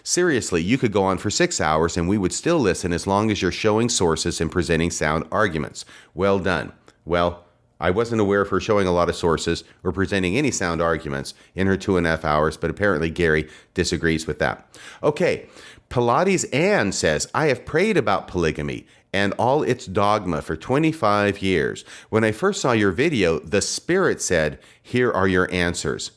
Seriously, you could go on for 6 hours and we would still listen as long as you're showing sources and presenting sound arguments. Well done. Well, I wasn't aware of her showing a lot of sources or presenting any sound arguments in her 2.5 hours, but apparently Gary disagrees with that. Okay, Pilates Ann says, I have prayed about polygamy and all its dogma for 25 years. When I first saw your video, the Spirit said, here are your answers.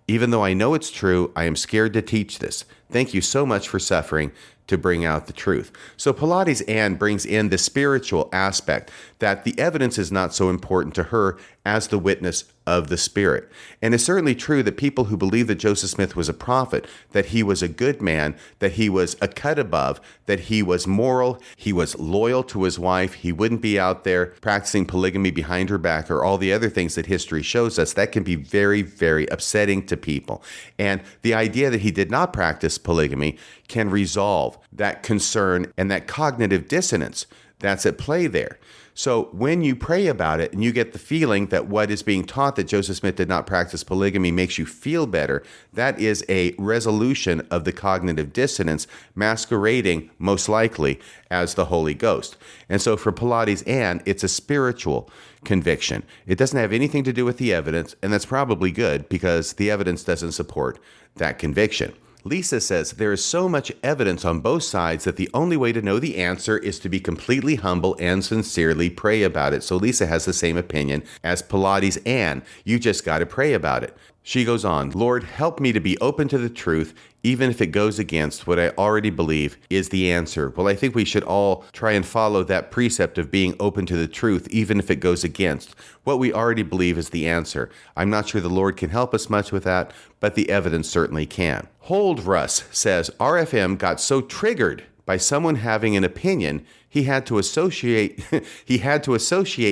Even though I know it's true, I am scared to teach this. Thank you so much for suffering to bring out the truth. So Pilates Ann brings in the spiritual aspect, that the evidence is not so important to her as the witness of the Spirit. And it's certainly true that people who believe that Joseph Smith was a prophet, that he was a good man, that he was a cut above, that he was moral, he was loyal to his wife, he wouldn't be out there practicing polygamy behind her back, or all the other things that history shows us, that can be very, very upsetting to people. And the idea that he did not practice polygamy can resolve that concern and that cognitive dissonance that's at play there. So when you pray about it and you get the feeling that what is being taught that Joseph Smith did not practice polygamy makes you feel better, that is a resolution of the cognitive dissonance masquerading most likely as the Holy Ghost. And so for Pilates Ann, it's a spiritual conviction. It doesn't have anything to do with the evidence, and that's probably good because the evidence doesn't support that conviction. Lisa says, there is so much evidence on both sides that the only way to know the answer is to be completely humble and sincerely pray about it. So Lisa has the same opinion as Pilates Ann. You just got to pray about it. She goes on, Lord, help me to be open to the truth, even if it goes against what I already believe is the answer. Well, I think we should all try and follow that precept of being open to the truth, even if it goes against what we already believe is the answer. I'm not sure the Lord can help us much with that, but the evidence certainly can. Hold Russ says, RFM got so triggered by someone having an opinion, he had to associate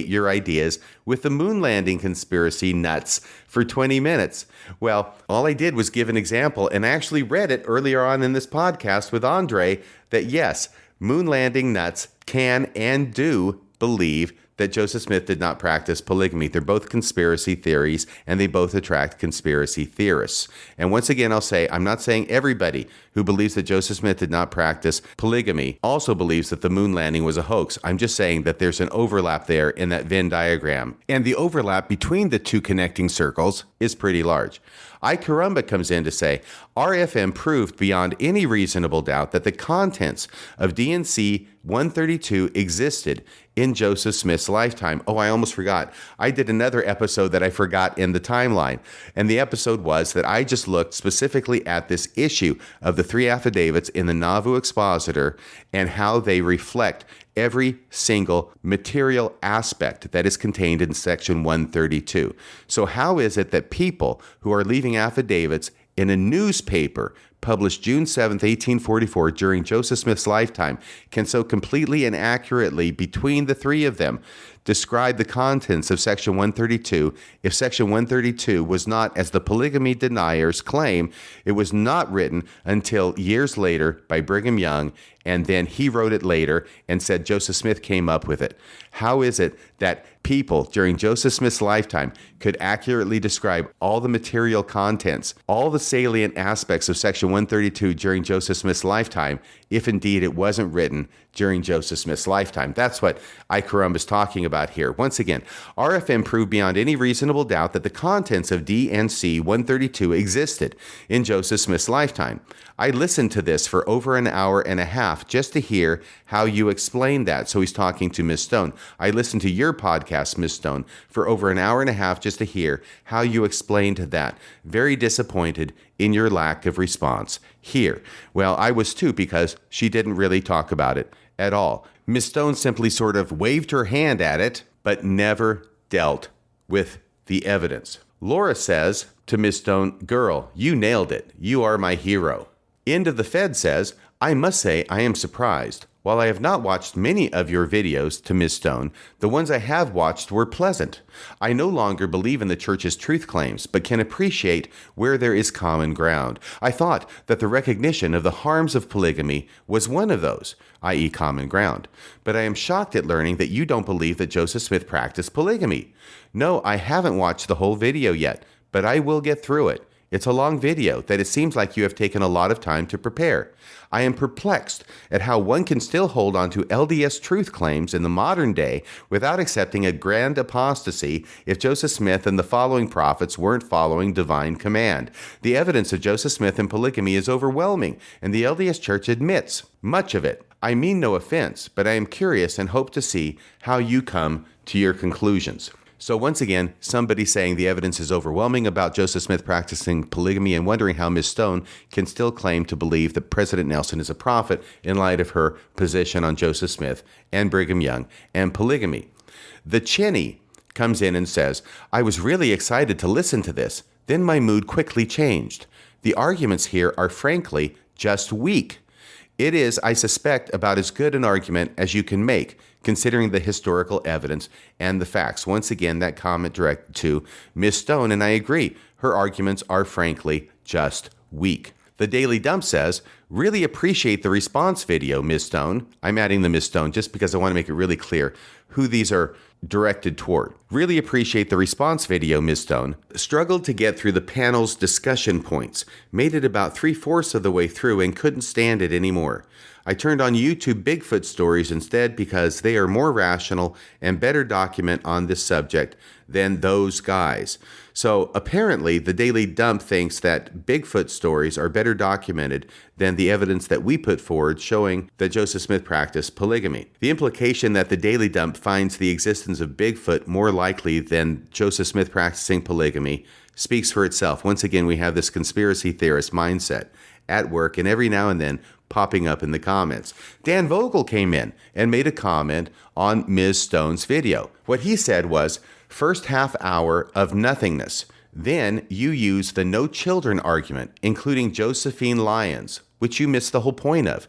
your ideas with the moon landing conspiracy nuts for 20 minutes. Well, all I did was give an example, and I actually read it earlier on in this podcast with Andre, that yes, moon landing nuts can and do believe that Joseph Smith did not practice polygamy. They're both conspiracy theories, and they both attract conspiracy theorists. And once again, I'll say, I'm not saying everybody who believes that Joseph Smith did not practice polygamy also believes that the moon landing was a hoax. I'm just saying that there's an overlap there in that Venn diagram. And the overlap between the two connecting circles is pretty large. I Carumba comes in to say, RFM proved beyond any reasonable doubt that the contents of DNC 132 existed in Joseph Smith's lifetime. Oh, I almost forgot. I did another episode that I forgot in the timeline. And the episode was that I just looked specifically at this issue of the 3 affidavits in the Nauvoo Expositor and how they reflect every single material aspect that is contained in Section 132. So how is it that people who are leaving affidavits in a newspaper published June 7th, 1844, during Joseph Smith's lifetime, can so completely and accurately, between the three of them, describe the contents of Section 132 if Section 132 was not, as the polygamy deniers claim, it was not written until years later by Brigham Young, and then he wrote it later and said Joseph Smith came up with it? How is it that people during Joseph Smith's lifetime could accurately describe all the material contents, all the salient aspects of Section 132 during Joseph Smith's lifetime, if indeed it wasn't written during Joseph Smith's lifetime? That's what I Carumba is talking about here. Once again, RFM proved beyond any reasonable doubt that the contents of DNC 132 existed in Joseph Smith's lifetime. I listened to this for over an hour and a half just to hear how you explain that. So he's talking to Ms. Stone. I listened to your podcast, Ms. Stone, for over an hour and a half just to hear how you explained that. Very disappointed in your lack of response here. Well, I was too, because she didn't really talk about it at all. Ms. Stone simply sort of waved her hand at it, but never dealt with the evidence. Laura says to Ms. Stone, "Girl, you nailed it. You are my hero." End of the Fed says, "I must say I am surprised. While I have not watched many of your videos," to Ms. Stone, "the ones I have watched were pleasant. I no longer believe in the church's truth claims, but can appreciate where there is common ground. I thought that the recognition of the harms of polygamy was one of those, i.e. common ground. But I am shocked at learning that you don't believe that Joseph Smith practiced polygamy. No, I haven't watched the whole video yet, but I will get through it. It's a long video that it seems like you have taken a lot of time to prepare. I am perplexed at how one can still hold on to LDS truth claims in the modern day without accepting a grand apostasy if Joseph Smith and the following prophets weren't following divine command. The evidence of Joseph Smith and polygamy is overwhelming, and the LDS Church admits much of it. I mean no offense, but I am curious and hope to see how you come to your conclusions." So once again, somebody saying the evidence is overwhelming about Joseph Smith practicing polygamy and wondering how Ms. Stone can still claim to believe that President Nelson is a prophet in light of her position on Joseph Smith and Brigham Young and polygamy. The Chinny comes in and says, "I was really excited to listen to this. Then my mood quickly changed. The arguments here are frankly just weak. It is, I suspect, about as good an argument as you can make, considering the historical evidence and the facts." Once again, that comment directed to Ms. Stone, and I agree. Her arguments are frankly just weak. The Daily Dump says, "Really appreciate the response video, Ms. Stone." I'm adding the Ms. Stone just because I want to make it really clear who these are directed toward. "Really appreciate the response video, Ms. Stone. Struggled to get through the panel's discussion points. Made it about 3/4 of the way through and couldn't stand it anymore. I turned on YouTube Bigfoot stories instead because they are more rational and better document on this subject than those guys." So apparently the Daily Dump thinks that Bigfoot stories are better documented than the evidence that we put forward showing that Joseph Smith practiced polygamy. The implication that the Daily Dump finds the existence of Bigfoot more likely than Joseph Smith practicing polygamy speaks for itself. Once again, we have this conspiracy theorist mindset at work, and every now and then popping up in the comments. Dan Vogel came in and made a comment on Ms. Stone's video. What he said was, "First half hour of nothingness. Then you use the no children argument, including Josephine Lyons, which you missed the whole point of.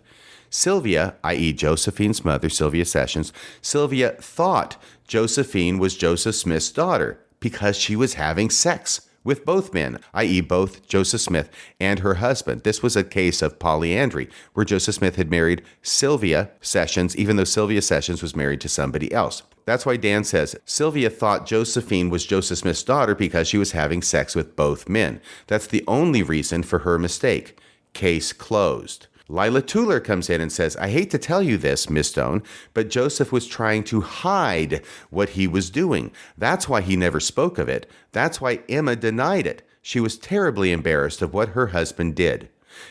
Sylvia, i.e. Josephine's mother, Sylvia Sessions, Sylvia thought Josephine was Joseph Smith's daughter because she was having sex with both men, i.e. both Joseph Smith and her husband. This was a case of polyandry, where Joseph Smith had married Sylvia Sessions, even though Sylvia Sessions was married to somebody else. That's why Dan says, Sylvia thought Josephine was Joseph Smith's daughter because she was having sex with both men. That's the only reason for her mistake. Case closed. Lila Tuller comes in and says, I hate to tell you this, Miss Stone, but Joseph was trying to hide what he was doing. That's why he never spoke of it. That's why Emma denied it. She was terribly embarrassed of what her husband did.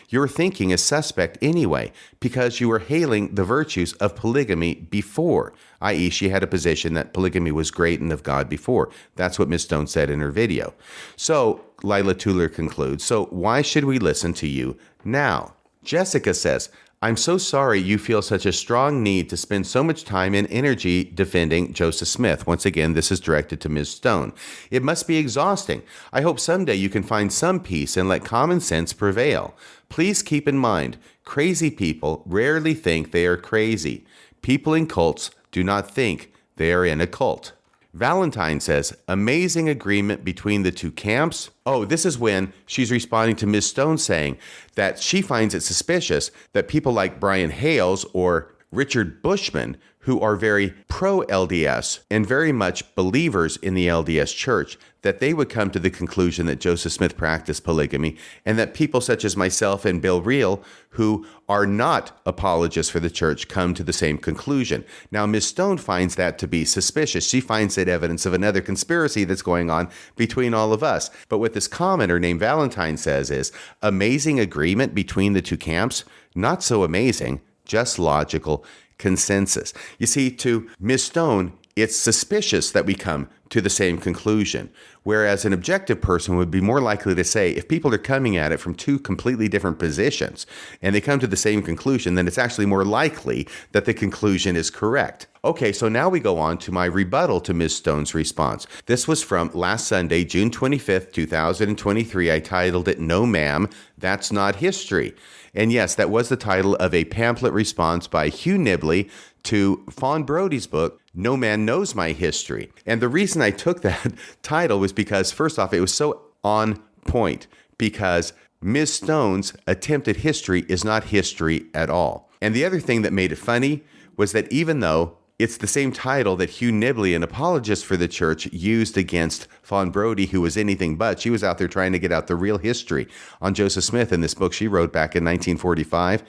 You're thinking is suspect anyway, because you were hailing the virtues of polygamy before, i.e. she had a position that polygamy was great and of God before. That's what Miss Stone said in her video. So, Lila Tuller concludes, so why should we listen to you now? Jessica says, I'm so sorry you feel such a strong need to spend so much time and energy defending Joseph Smith. Once again, this is directed to Ms. Stone. It must be exhausting. I hope someday you can find some peace and let common sense prevail. Please keep in mind, crazy people rarely think they are crazy. People in cults do not think they are in a cult. Valentine says, amazing agreement between the two camps. Oh, this is when she's responding to Ms. Stone saying that she finds it suspicious that people like Brian Hales or Richard Bushman, who are very pro-LDS and very much believers in the LDS church, that they would come to the conclusion that Joseph Smith practiced polygamy, and that people such as myself and Bill Reel, who are not apologists for the church, come to the same conclusion. Now, Ms. Stone finds that to be suspicious. She finds it evidence of another conspiracy that's going on between all of us. But what this commenter named Valentine says is, amazing agreement between the two camps? Not so amazing, just logical consensus. You see, to Ms. Stone, it's suspicious that we come to the same conclusion, whereas an objective person would be more likely to say, if people are coming at it from two completely different positions and they come to the same conclusion, then it's actually more likely that the conclusion is correct. Okay, so now we go on to my rebuttal to Ms. Stone's response. This was from last Sunday, June 25th, 2023. I titled it, No Ma'am, That's Not History. And yes, that was the title of a pamphlet response by Hugh Nibley to Fawn Brody's book, No Man Knows My History. And the reason I took that title was because, first off, it was so on point, because Ms. Stone's attempted history is not history at all. And the other thing that made it funny was that even though it's the same title that Hugh Nibley, an apologist for the church, used against Fawn Brody, who was anything but. She was out there trying to get out the real history on Joseph Smith in this book she wrote back in 1945.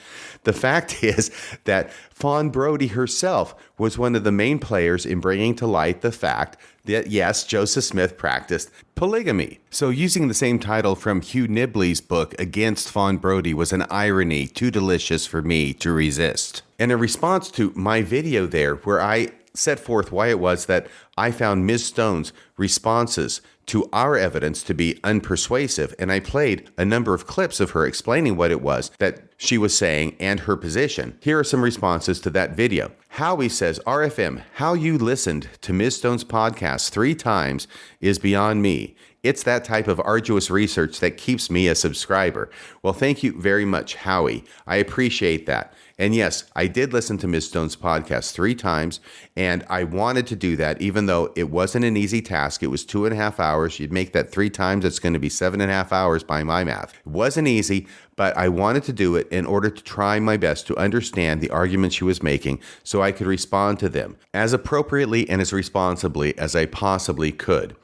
The fact is that Fawn Brody herself was one of the main players in bringing to light the fact that, yes, Joseph Smith practiced polygamy. So using the same title from Hugh Nibley's book against Fawn Brody was an irony too delicious for me to resist. And in response to my video there, where I set forth why it was that I found Ms. Stone's responses to our evidence to be unpersuasive, and I played a number of clips of her explaining what it was that she was saying and her position. Here are some responses to that video. Howie says, RFM, how you listened to Ms. Stone's podcast 3 times is beyond me. It's that type of arduous research that keeps me a subscriber. Well, thank you very much, Howie. I appreciate that. And yes, I did listen to Ms. Stone's podcast 3 times, and I wanted to do that, even though it wasn't an easy task. It was 2.5 hours. You'd make that 3 times, it's going to be 7.5 hours by my math. It wasn't easy, but I wanted to do it in order to try my best to understand the arguments she was making so I could respond to them as appropriately and as responsibly as I possibly could.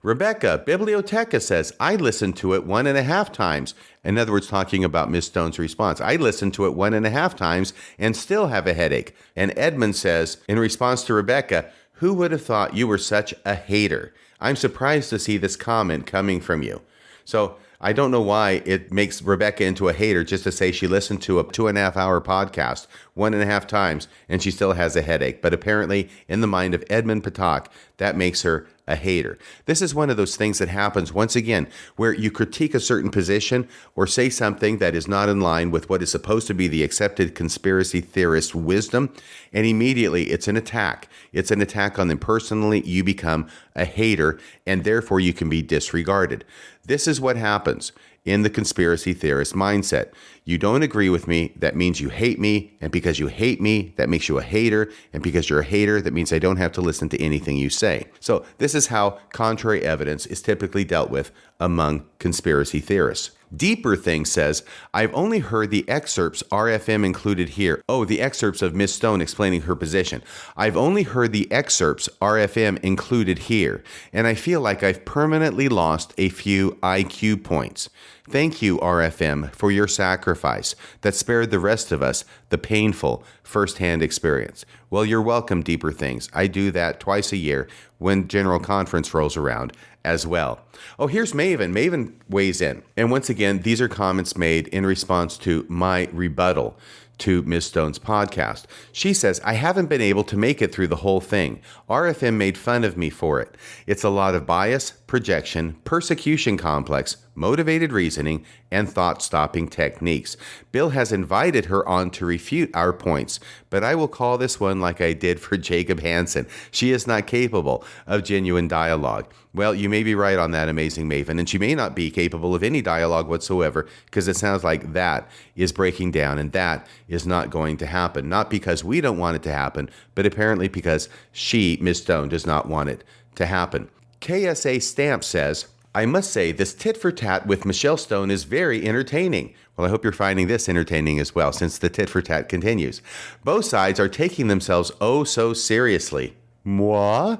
Rebecca, Biblioteca says, I listened to it 1.5 times. In other words, talking about Ms. Stone's response. I listened to it 1.5 times and still have a headache. And Edmund says, in response to Rebecca, who would have thought you were such a hater? I'm surprised to see this comment coming from you. So I don't know why it makes Rebecca into a hater just to say she listened to a 2.5 hour podcast 1.5 times and she still has a headache. But apparently, in the mind of Edmund Patak, that makes her a hater. This is one of those things that happens, once again, where you critique a certain position or say something that is not in line with what is supposed to be the accepted conspiracy theorist wisdom, and immediately it's an attack. It's an attack on them personally. You become a hater, and therefore you can be disregarded. This is what happens. in the conspiracy theorist mindset. You don't agree with me, that means you hate me, and because you hate me, that makes you a hater, and because you're a hater, that means I don't have to listen to anything you say. So this is how contrary evidence is typically dealt with among conspiracy theorists. Deeper Thing says, I've only heard the excerpts RFM included here. Oh, the excerpts of Miss Stone explaining her position. I've only heard the excerpts RFM included here, and I feel like I've permanently lost a few IQ points. Thank you, RFM, for your sacrifice that spared the rest of us the painful firsthand experience. Well, you're welcome, Deeper Things. I do that twice a year when General Conference rolls around as well. Oh, here's Maven. Maven weighs in. And once again, these are comments made in response to my rebuttal to Ms. Stone's podcast. She says, I haven't been able to make it through the whole thing. RFM made fun of me for it. It's a lot of bias, projection, persecution complex, motivated reasoning, and thought-stopping techniques. Bill has invited her on to refute our points, but I will call this one like I did for Jacob Hansen. She is not capable of genuine dialogue. Well, you may be right on that, Amazing Maven, and she may not be capable of any dialogue whatsoever, because it sounds like that is breaking down, and that is not going to happen. Not because we don't want it to happen, but apparently because she, Ms. Stone, does not want it to happen. KSA Stamp says, I must say, this tit-for-tat with Michelle Stone is very entertaining. Well, I hope you're finding this entertaining as well, since the tit-for-tat continues. Both sides are taking themselves oh so seriously. Moi?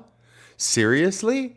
Seriously?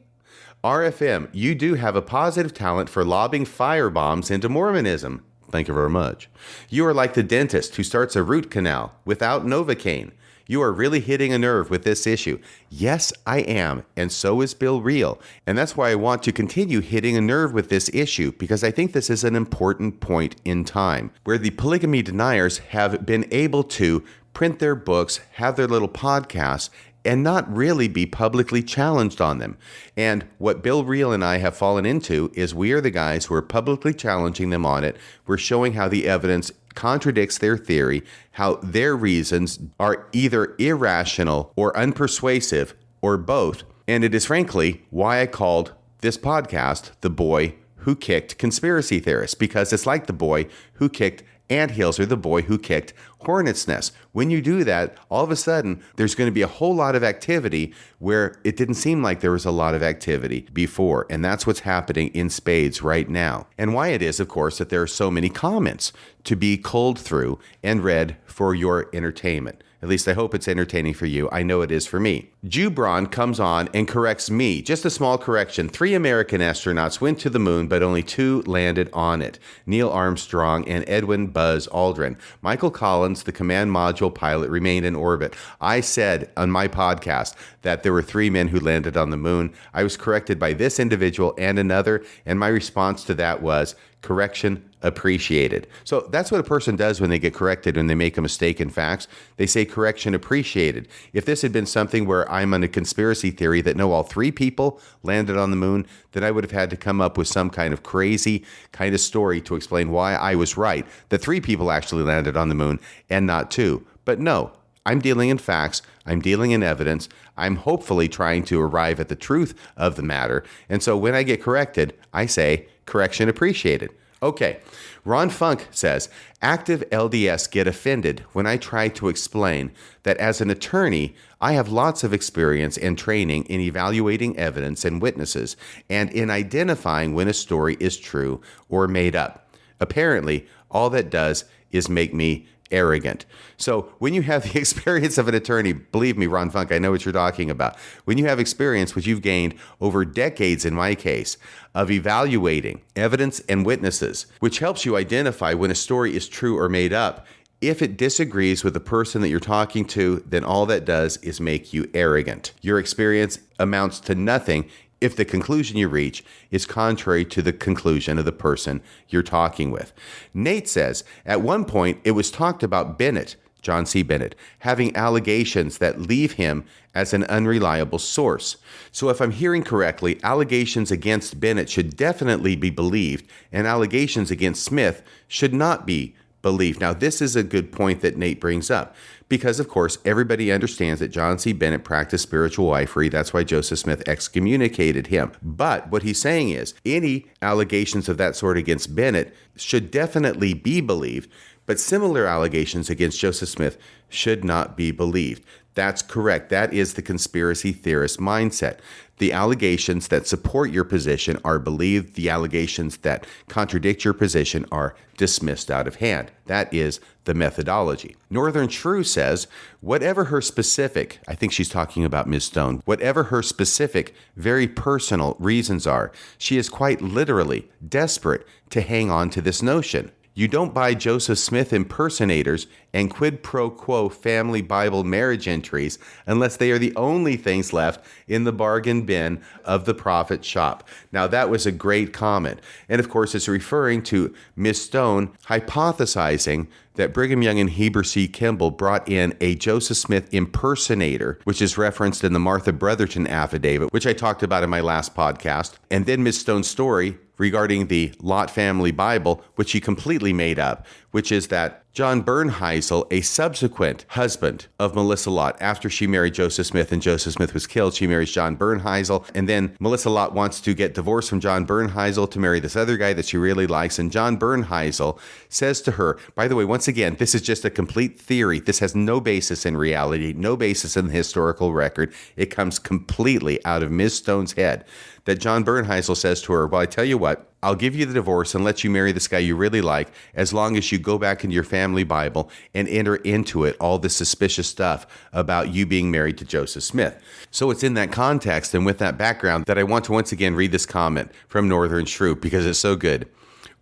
RFM, you do have a positive talent for lobbing firebombs into Mormonism. Thank you very much. You are like the dentist who starts a root canal without Novocaine. You are really hitting a nerve with this issue. Yes, I am, and so is Bill Reel. And that's why I want to continue hitting a nerve with this issue, because I think this is an important point in time, where the polygamy deniers have been able to print their books, have their little podcasts, and not really be publicly challenged on them. And what Bill Reel and I have fallen into is we are the guys who are publicly challenging them on it. We're showing how the evidence contradicts their theory, how their reasons are either irrational or unpersuasive or both. And it is frankly why I called this podcast The Boy Who Kicked Conspiracy Theorists, because it's like the boy who kicked anthills or the boy who kicked hornet's nest. When you do that, all of a sudden, there's going to be a whole lot of activity where it didn't seem like there was a lot of activity before. And that's what's happening in spades right now. And why it is, of course, that there are so many comments to be culled through and read for your entertainment. At least I hope it's entertaining for you. I know it is for me. Jubron comes on and corrects me. Just a small correction. 3 American astronauts went to the moon, but only 2 landed on it. Neil Armstrong and Edwin Buzz Aldrin. Michael Collins, the command module pilot, remained in orbit. I said on my podcast that there were 3 men who landed on the moon. I was corrected by this individual and another, and my response to that was, correction appreciated. So that's what a person does when they get corrected, when they make a mistake in facts. They say correction appreciated. If this had been something where I'm on a conspiracy theory that no, all 3 people landed on the moon, then I would have had to come up with some kind of crazy kind of story to explain why I was right, that 3 people actually landed on the moon and not 2. But no, I'm dealing in facts. I'm dealing in evidence. I'm hopefully trying to arrive at the truth of the matter. And so when I get corrected, I say correction appreciated. Okay, Ron Funk says, active LDS get offended when I try to explain that as an attorney, I have lots of experience and training in evaluating evidence and witnesses and in identifying when a story is true or made up. Apparently, all that does is make me arrogant. So when you have the experience of an attorney, believe me, Ron Funk, I know what you're talking about. When you have experience, which you've gained over decades in my case, of evaluating evidence and witnesses, which helps you identify when a story is true or made up, if it disagrees with the person that you're talking to, then all that does is make you arrogant. Your experience amounts to nothing if the conclusion you reach is contrary to the conclusion of the person you're talking with. Nate says, at one point, it was talked about Bennett, John C. Bennett, having allegations that leave him as an unreliable source. So if I'm hearing correctly, allegations against Bennett should definitely be believed, and allegations against Smith should not be belief. Now, this is a good point that Nate brings up because, of course, everybody understands that John C. Bennett practiced spiritual wifery. That's why Joseph Smith excommunicated him. But what he's saying is any allegations of that sort against Bennett should definitely be believed, but similar allegations against Joseph Smith should not be believed. That's correct. That is the conspiracy theorist mindset. The allegations that support your position are believed. The allegations that contradict your position are dismissed out of hand. That is the methodology. Northern Shrew says, whatever her specific, I think she's talking about Ms. Stone, whatever her specific, very personal reasons are, she is quite literally desperate to hang on to this notion. You don't buy Joseph Smith impersonators and quid pro quo family Bible marriage entries unless they are the only things left in the bargain bin of the prophet shop. Now, that was a great comment. And of course, it's referring to Miss Stone hypothesizing that Brigham Young and Heber C. Kimball brought in a Joseph Smith impersonator, which is referenced in the Martha Brotherton affidavit, which I talked about in my last podcast. And then Miss Stone's story regarding the Lot family Bible, which he completely made up, which is that John Bernheisel, a subsequent husband of Melissa Lott, after she married Joseph Smith and Joseph Smith was killed, she marries John Bernheisel. And then Melissa Lott wants to get divorced from John Bernheisel to marry this other guy that she really likes. And John Bernheisel says to her, by the way, once again, this is just a complete theory. This has no basis in reality, no basis in the historical record. It comes completely out of Ms. Stone's head. That John Bernheisel says to her, well, I tell you what, I'll give you the divorce and let you marry this guy you really like as long as you go back into your family Bible and enter into it all the suspicious stuff about you being married to Joseph Smith. So it's in that context and with that background that I want to once again read this comment from Northern Shrew because it's so good.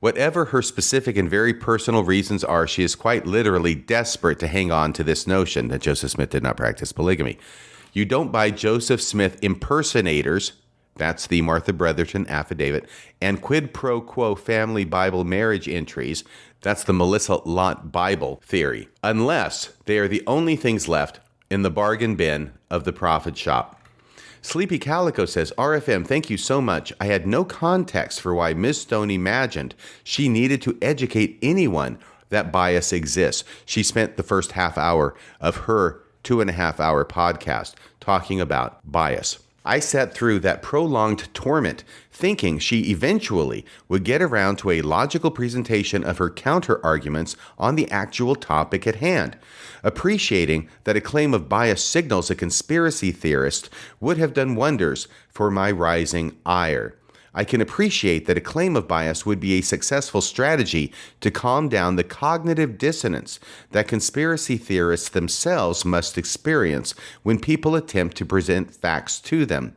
Whatever her specific and very personal reasons are, she is quite literally desperate to hang on to this notion that Joseph Smith did not practice polygamy. You don't buy Joseph Smith impersonators, that's the Martha Brotherton affidavit, and quid pro quo family Bible marriage entries, that's the Melissa Lott Bible theory, unless they are the only things left in the bargain bin of the prophet shop. Sleepy Calico says, RFM, thank you so much. I had no context for why Ms. Stone imagined she needed to educate anyone that bias exists. She spent the first half hour of her 2.5 hour podcast talking about bias. I sat through that prolonged torment, thinking she eventually would get around to a logical presentation of her counter-arguments on the actual topic at hand. Appreciating that a claim of bias signals a conspiracy theorist would have done wonders for my rising ire. I can appreciate that a claim of bias would be a successful strategy to calm down the cognitive dissonance that conspiracy theorists themselves must experience when people attempt to present facts to them.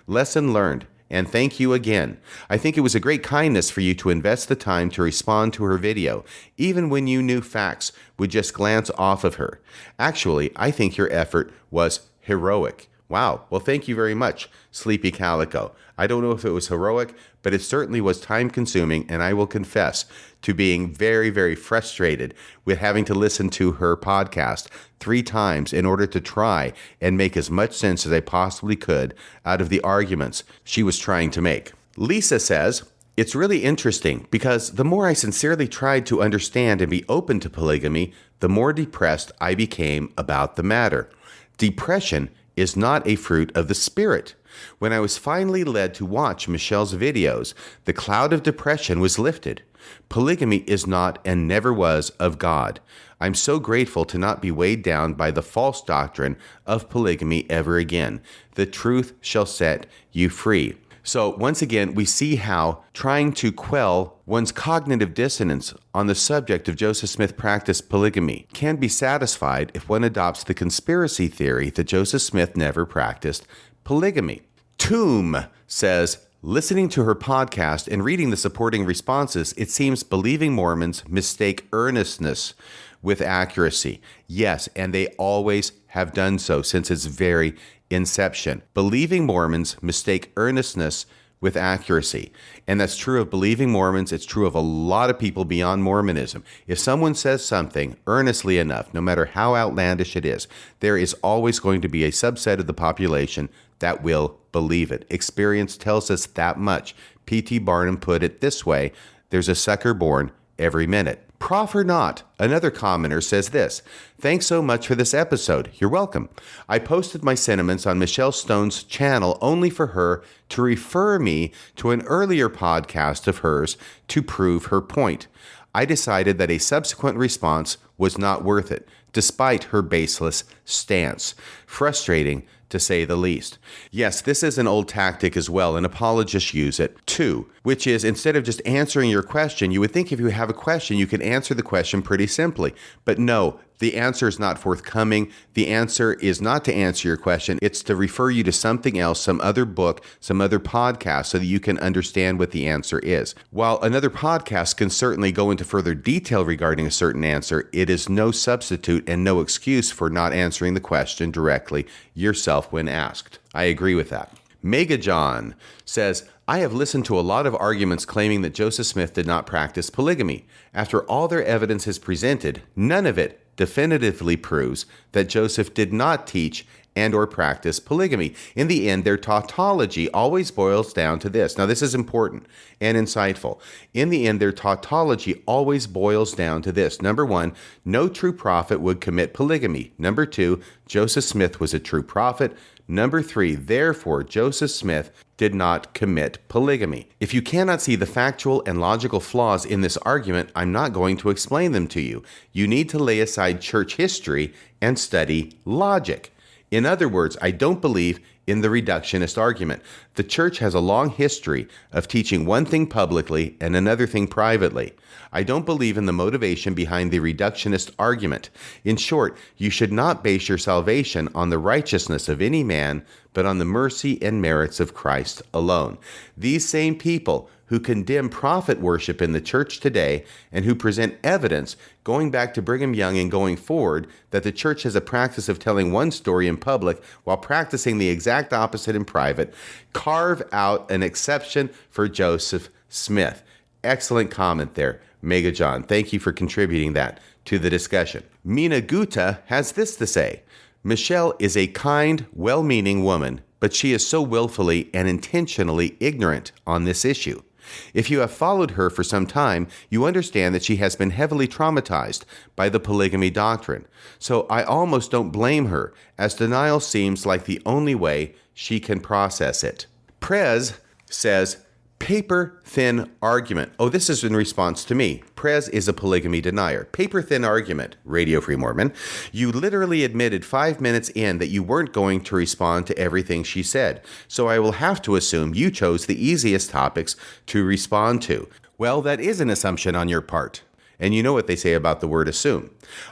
Lesson learned, and thank you again. I think it was a great kindness for you to invest the time to respond to her video, even when you knew facts would just glance off of her. Actually, I think your effort was heroic. Wow. Well, thank you very much, Sleepy Calico. I don't know if it was heroic, but it certainly was time-consuming, and I will confess to being very, very frustrated with having to listen to her podcast 3 times in order to try and make as much sense as I possibly could out of the arguments she was trying to make. Lisa says, it's really interesting because the more I sincerely tried to understand and be open to polygamy, the more depressed I became about the matter. Depression is not a fruit of the spirit. When I was finally led to watch Michelle's videos, the cloud of depression was lifted. Polygamy is not and never was of God. I'm so grateful to not be weighed down by the false doctrine of polygamy ever again. The truth shall set you free. So once again, we see how trying to quell one's cognitive dissonance on the subject of Joseph Smith practiced polygamy can be satisfied if one adopts the conspiracy theory that Joseph Smith never practiced polygamy. Tomb says, listening to her podcast and reading the supporting responses, it seems believing Mormons mistake earnestness with accuracy. Yes, and they always have done so since its very inception. Believing Mormons mistake earnestness with accuracy. And that's true of believing Mormons. It's true of a lot of people beyond Mormonism. If someone says something earnestly enough, no matter how outlandish it is, there is always going to be a subset of the population that will believe it. Experience tells us that much. P.T. Barnum put it this way, there's a sucker born every minute. Prof or not, another commenter says this: "Thanks so much for this episode. You're welcome. I posted my sentiments on Michelle Stone's channel only for her to refer me to an earlier podcast of hers to prove her point. I decided that a subsequent response was not worth it, despite her baseless stance. Frustrating, to say the least." Yes, this is an old tactic as well, and apologists use it too, which is instead of just answering your question, you would think if you have a question, you can answer the question pretty simply. But no, the answer is not forthcoming. The answer is not to answer your question. It's to refer you to something else, some other book, some other podcast, so that you can understand what the answer is. While another podcast can certainly go into further detail regarding a certain answer, it is no substitute and no excuse for not answering the question directly yourself when asked. I agree with that. Mega John says, "I have listened to a lot of arguments claiming that Joseph Smith did not practice polygamy. After all their evidence is presented, none of it definitively proves that Joseph did not teach and or practice polygamy. In the end, their tautology always boils down to this." Now, this is important and insightful. In the end, their tautology always boils down to this. Number one, no true prophet would commit polygamy. Number two, Joseph Smith was a true prophet. Number three, therefore, Joseph Smith did not commit polygamy. If you cannot see the factual and logical flaws in this argument, I'm not going to explain them to you. You need to lay aside church history and study logic. In other words, I don't believe in the reductionist argument. The church has a long history of teaching one thing publicly and another thing privately. I don't believe in the motivation behind the reductionist argument. In short, you should not base your salvation on the righteousness of any man, but on the mercy and merits of Christ alone. These same people who condemn prophet worship in the church today and who present evidence going back to Brigham Young and going forward that the church has a practice of telling one story in public while practicing the exact opposite in private, carve out an exception for Joseph Smith. Excellent comment there, Mega John. Thank you for contributing that to the discussion. Mina Gutta has this to say: "Michelle is a kind, well-meaning woman, but she is so willfully and intentionally ignorant on this issue. If you have followed her for some time, you understand that she has been heavily traumatized by the polygamy doctrine. So I almost don't blame her, as denial seems like the only way she can process it." Prez says, "Paper-thin argument." Oh, this is in response to me. Prez is a polygamy denier. Paper-thin argument, Radio Free Mormon. "You literally admitted 5 minutes in that you weren't going to respond to everything she said. So I will have to assume you chose the easiest topics to respond to." Well, that is an assumption on your part. And you know what they say about the word assume.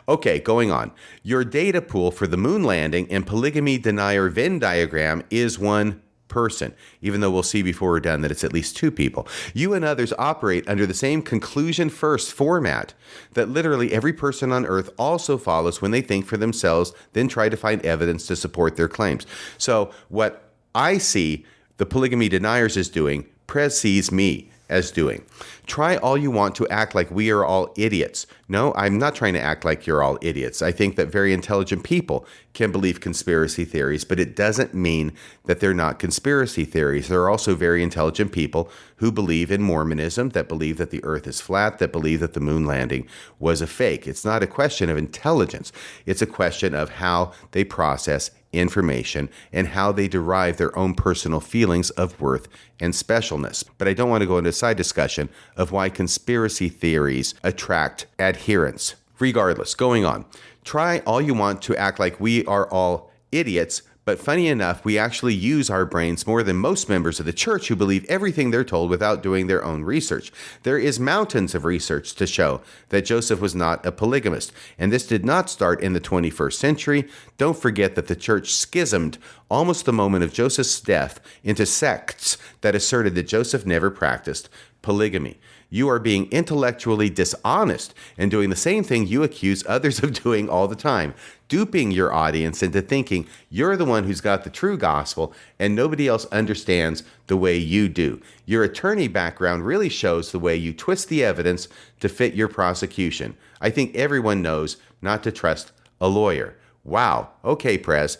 Okay, going on. Your data pool for the moon landing and polygamy denier Venn diagram is one person, even though we'll see before we're done that it's at least two people. You and others operate under the same conclusion first format that literally every person on earth also follows when they think for themselves, then try to find evidence to support their claims. So what I see the polygamy deniers is doing, Prez sees me as doing. Try all you want to act like we are all idiots. No, I'm not trying to act like you're all idiots. I think that very intelligent people can believe conspiracy theories, but it doesn't mean that they're not conspiracy theories. There are also very intelligent people who believe in Mormonism, that believe that the earth is flat, that believe that the moon landing was a fake. It's not a question of intelligence. It's a question of how they process information and how they derive their own personal feelings of worth and specialness. But I don't want to go into a side discussion of why conspiracy theories attract adherents. Regardless, going on. Try all you want to act like we are all idiots, but funny enough, we actually use our brains more than most members of the church who believe everything they're told without doing their own research. There is mountains of research to show that Joseph was not a polygamist, and this did not start in the 21st century. Don't forget that the church schismed almost the moment of Joseph's death into sects that asserted that Joseph never practiced polygamy. You are being intellectually dishonest and doing the same thing you accuse others of doing all the time, duping your audience into thinking you're the one who's got the true gospel and nobody else understands the way you do. Your attorney background really shows the way you twist the evidence to fit your prosecution. I think everyone knows not to trust a lawyer. Wow. Okay, Prez.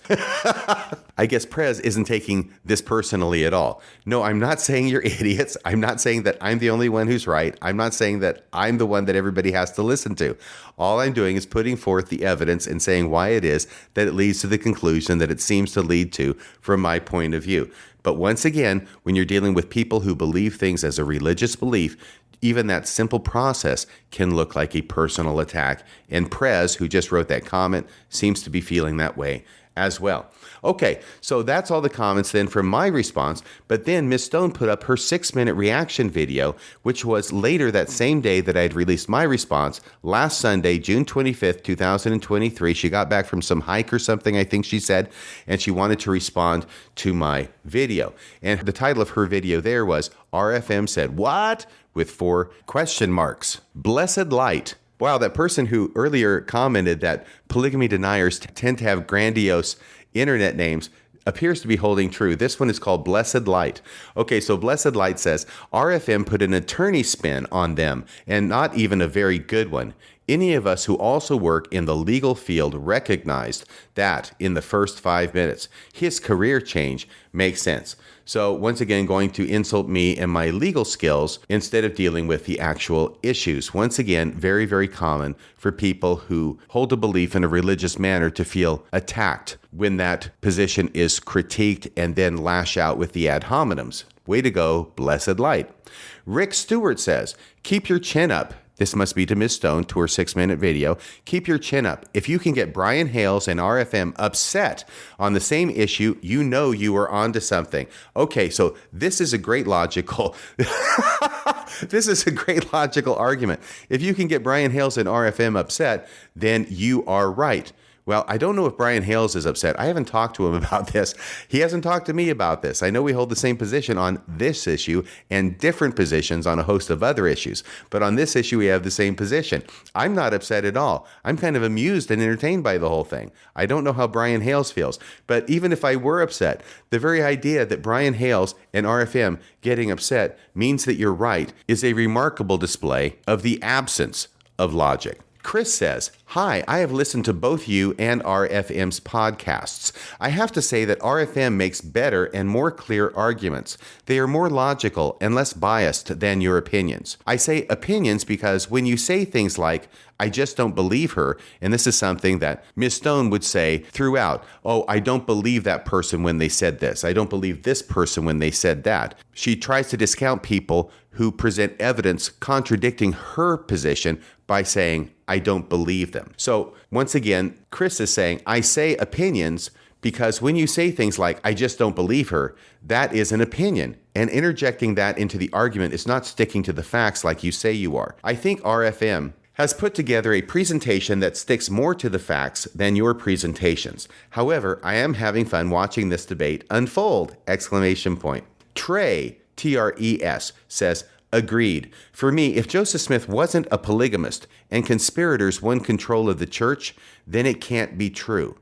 I guess Prez isn't taking this personally at all. No, I'm not saying you're idiots. I'm not saying that I'm the only one who's right. I'm not saying that I'm the one that everybody has to listen to. All I'm doing is putting forth the evidence and saying why it is that it leads to the conclusion that it seems to lead to from my point of view. But once again, when you're dealing with people who believe things as a religious belief, even that simple process can look like a personal attack. And Prez, who just wrote that comment, seems to be feeling that way as well. Okay, so that's all the comments then from my response. But then Miss Stone put up her 6-minute reaction video, which was later that same day that I had released my response, last Sunday, June 25th, 2023. She got back from some hike or something, I think she said, and she wanted to respond to my video. And the title of her video there was, RFM said, "What?" with 4 question marks. Blessed light. Wow, that person who earlier commented that polygamy deniers tend to have grandiose internet names appears to be holding true. This one is called Blessed Light. Okay, so Blessed Light says, RFM put an attorney spin on them, and not even a very good one. Any of us who also work in the legal field recognized that in the first 5 minutes. His career change makes sense. So once again, going to insult me and my legal skills instead of dealing with the actual issues. Once again, very, very common for people who hold a belief in a religious manner to feel attacked when that position is critiqued and then lash out with the ad hominems. Way to go, Blessed Light. Rick Stewart says, keep your chin up. This must be to Miss Stone, to her 6-minute video. Keep your chin up. If you can get Brian Hales and RFM upset on the same issue, you know you are onto something. Okay, so this is a great logical argument. If you can get Brian Hales and RFM upset, then you are right. Well, I don't know if Brian Hales is upset. I haven't talked to him about this. He hasn't talked to me about this. I know we hold the same position on this issue and different positions on a host of other issues. But on this issue, we have the same position. I'm not upset at all. I'm kind of amused and entertained by the whole thing. I don't know how Brian Hales feels. But even if I were upset, the very idea that Brian Hales and RFM getting upset means that you're right is a remarkable display of the absence of logic. Chris says, hi, I have listened to both you and RFM's podcasts. I have to say that RFM makes better and more clear arguments. They are more logical and less biased than your opinions. I say opinions because when you say things like, I just don't believe her, and this is something that Ms. Stone would say throughout, oh, I don't believe that person when they said this. I don't believe this person when they said that. She tries to discount people who present evidence contradicting her position by saying, I don't believe them. So once again, Chris is saying, I say opinions because when you say things like, I just don't believe her, that is an opinion. And interjecting that into the argument is not sticking to the facts like you say you are. I think RFM has put together a presentation that sticks more to the facts than your presentations. However, I am having fun watching this debate unfold! Trey, T-R-E-S, says, agreed. For me, if Joseph Smith wasn't a polygamist and conspirators won control of the church, then it can't be true.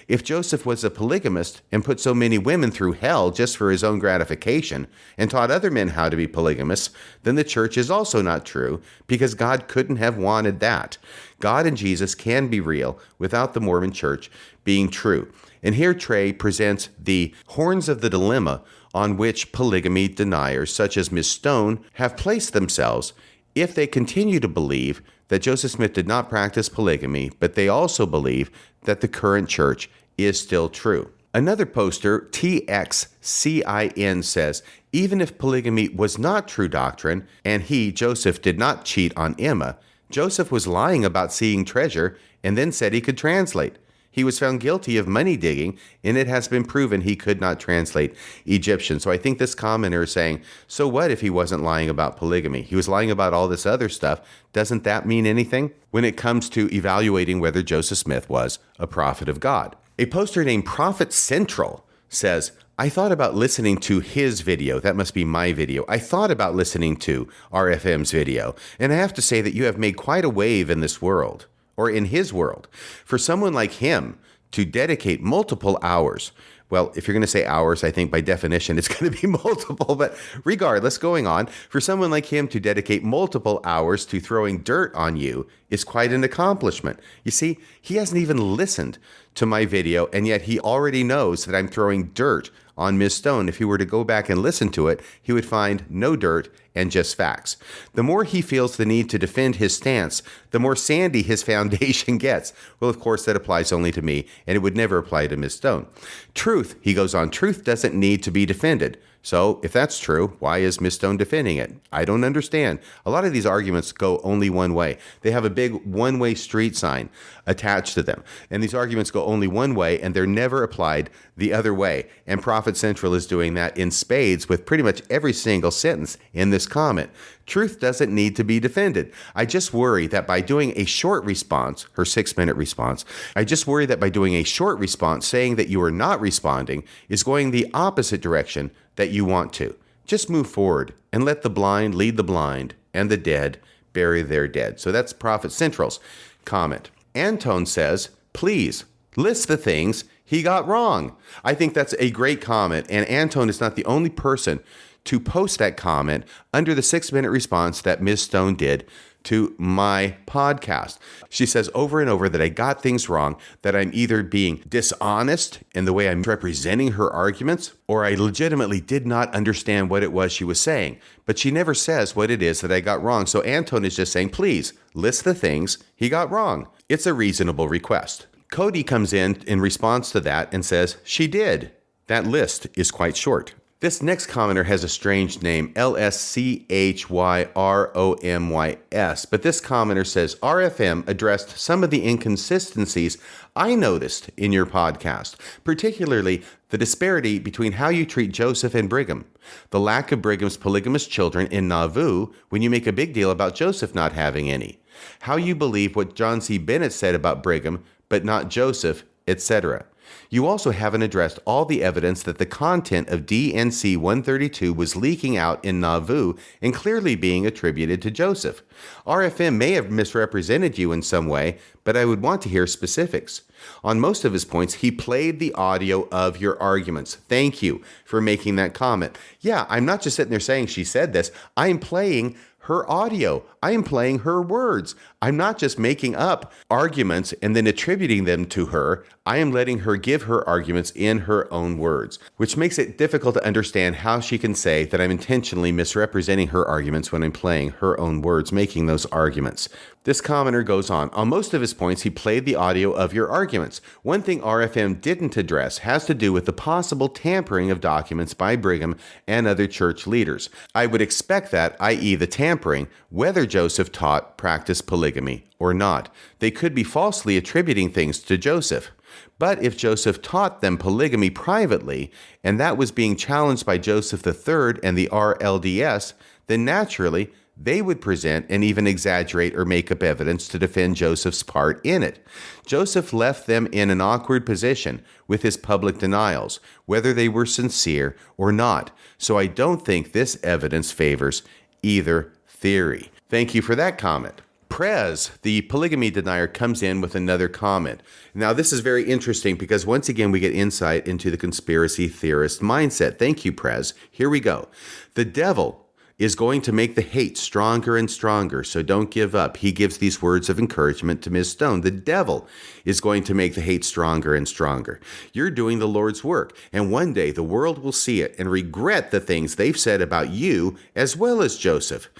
If Joseph was a polygamist and put so many women through hell just for his own gratification and taught other men how to be polygamists, then the church is also not true because God couldn't have wanted that. God and Jesus can be real without the Mormon church being true. And here Trey presents the horns of the dilemma on which polygamy deniers such as Ms. Stone have placed themselves if they continue to believe that Joseph Smith did not practice polygamy, but they also believe that the current church is still true. Another poster, TXCIN, says, even if polygamy was not true doctrine, and he, Joseph, did not cheat on Emma, Joseph was lying about seeing treasure and then said he could translate. He was found guilty of money digging, and it has been proven he could not translate Egyptian. So I think this commenter is saying, so what if he wasn't lying about polygamy? He was lying about all this other stuff. Doesn't that mean anything when it comes to evaluating whether Joseph Smith was a prophet of God? A poster named Prophet Central says, I thought about listening to his video. That must be my video. I thought about listening to RFM's video, and I have to say that you have made quite a wave in this world. Or in his world, for someone like him to dedicate multiple hours Well, if you're going to say hours, I think by definition it's going to be multiple. But regardless, going on, for someone like him to dedicate multiple hours to throwing dirt on you is quite an accomplishment. You see, he hasn't even listened to my video, and yet he already knows that I'm throwing dirt on Ms. Stone. If he were to go back and listen to it, he would find no dirt and just facts. The more he feels the need to defend his stance, the more sandy his foundation gets. Well, of course, that applies only to me, and it would never apply to Ms. Stone. Truth, he goes on, truth doesn't need to be defended. So if that's true, why is Ms. Stone defending it? I don't understand. A lot of these arguments go only one way. They have a big one-way street sign attached to them. And these arguments go only one way, and they're never applied the other way. And Prophet Central is doing that in spades with pretty much every single sentence in this comment. Truth doesn't need to be defended. I just worry that by doing a short response, her 6-minute response, I just worry that by doing a short response, saying that you are not responding is going the opposite direction that you want to. Just move forward and let the blind lead the blind and the dead bury their dead. So that's Prophet Central's comment. Antone says, please list the things he got wrong. I think that's a great comment, and Antone is not the only person to post that comment under the 6-minute response that Ms. Stone did to my podcast. She says over and over that I got things wrong, that I'm either being dishonest in the way I'm representing her arguments, or I legitimately did not understand what it was she was saying. But she never says what it is that I got wrong. So Antone is just saying, please list the things he got wrong. It's a reasonable request. Cody comes in response to that and says, she did. That list is quite short. This next commenter has a strange name, LSCHYROMYS, but this commenter says, RFM addressed some of the inconsistencies I noticed in your podcast, particularly the disparity between how you treat Joseph and Brigham, the lack of Brigham's polygamous children in Nauvoo when you make a big deal about Joseph not having any, how you believe what John C. Bennett said about Brigham, but not Joseph, etc. You also haven't addressed all the evidence that the content of DNC 132 was leaking out in Nauvoo and clearly being attributed to Joseph. RFM may have misrepresented you in some way, but I would want to hear specifics. On most of his points, he played the audio of your arguments. Thank you for making that comment. Yeah, I'm not just sitting there saying she said this. I'm playing her audio. I am playing her words. I'm not just making up arguments and then attributing them to her. I am letting her give her arguments in her own words, which makes it difficult to understand how she can say that I'm intentionally misrepresenting her arguments when I'm playing her own words, making those arguments. This commenter goes on most of his points, he played the audio of your arguments. One thing RFM didn't address has to do with the possible tampering of documents by Brigham and other church leaders. I would expect that, i.e. the tampering, whether Joseph taught, practiced polygamy or not. They could be falsely attributing things to Joseph. But if Joseph taught them polygamy privately, and that was being challenged by Joseph III and the RLDS, then naturally, they would present and even exaggerate or make up evidence to defend Joseph's part in it. Joseph left them in an awkward position with his public denials, whether they were sincere or not. So I don't think this evidence favors either theory. Thank you for that comment. Prez, the polygamy denier, comes in with another comment. Now, this is very interesting because once again, we get insight into the conspiracy theorist mindset. Thank you, Prez. Here we go. The devil is going to make the hate stronger and stronger, so don't give up. He gives these words of encouragement to Ms. Stone. The devil is going to make the hate stronger and stronger. You're doing the Lord's work, and one day the world will see it and regret the things they've said about you as well as Joseph.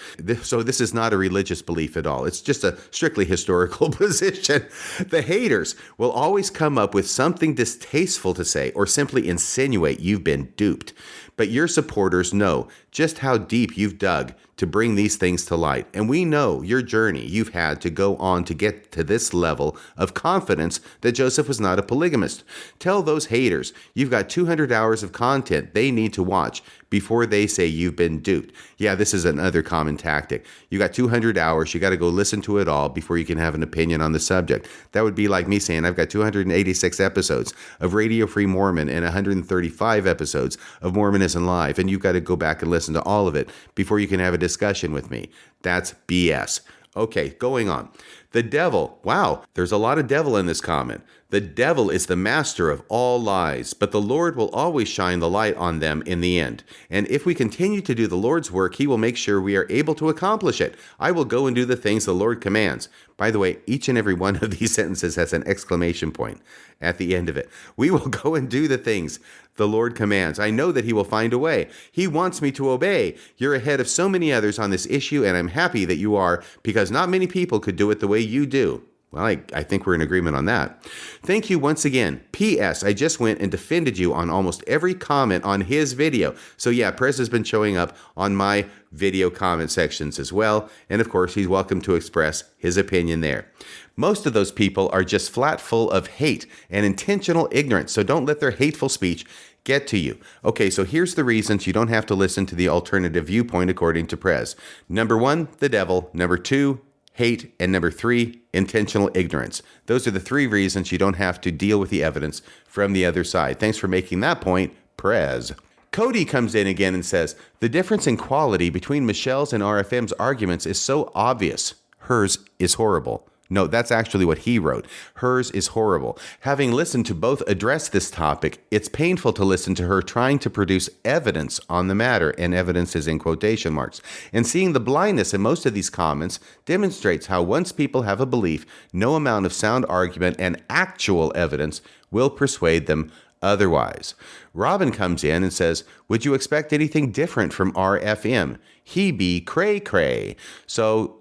So this is not a religious belief at all. It's just a strictly historical position. The haters will always come up with something distasteful to say or simply insinuate you've been duped. But your supporters know just how deep you've dug to bring these things to light. And we know your journey you've had to go on to get to this level of confidence that Joseph was not a polygamist. Tell those haters you've got 200 hours of content they need to watch before they say you've been duped. Yeah, this is another common tactic. You got 200 hours, you got to go listen to it all before you can have an opinion on the subject. That would be like me saying I've got 286 episodes of Radio Free Mormon and 135 episodes of Mormonism Live, and you've got to go back and listen to all of it before you can have a discussion with me. That's BS. Okay, going on. The devil. Wow, there's a lot of devil in this comment. The devil is the master of all lies, but the Lord will always shine the light on them in the end. And if we continue to do the Lord's work, he will make sure we are able to accomplish it. I will go and do the things the Lord commands. By the way, each and every one of these sentences has an exclamation point at the end of it. We will go and do the things the Lord commands. I know that he will find a way. He wants me to obey. You're ahead of so many others on this issue, and I'm happy that you are, because not many people could do it the way you do. Well, I think we're in agreement on that. Thank you once again. P.S. I just went and defended you on almost every comment on his video. So yeah, Prez has been showing up on my video comment sections as well. And of course, he's welcome to express his opinion there. Most of those people are just flat full of hate and intentional ignorance. So don't let their hateful speech get to you. Okay, so here's the reasons you don't have to listen to the alternative viewpoint according to Prez. Number 1, the devil. Number 2, hate. And number 3, intentional ignorance. Those are the 3 reasons you don't have to deal with the evidence from the other side. Thanks for making that point, Prez. Cody comes in again and says, the difference in quality between Michelle's and RFM's arguments is so obvious. Hers is horrible. No, that's actually what he wrote. Hers is horrible. Having listened to both address this topic, it's painful to listen to her trying to produce evidence on the matter, and evidence is in quotation marks. And seeing the blindness in most of these comments demonstrates how once people have a belief, no amount of sound argument and actual evidence will persuade them otherwise. Robin comes in and says, would you expect anything different from RFM? He be cray-cray. So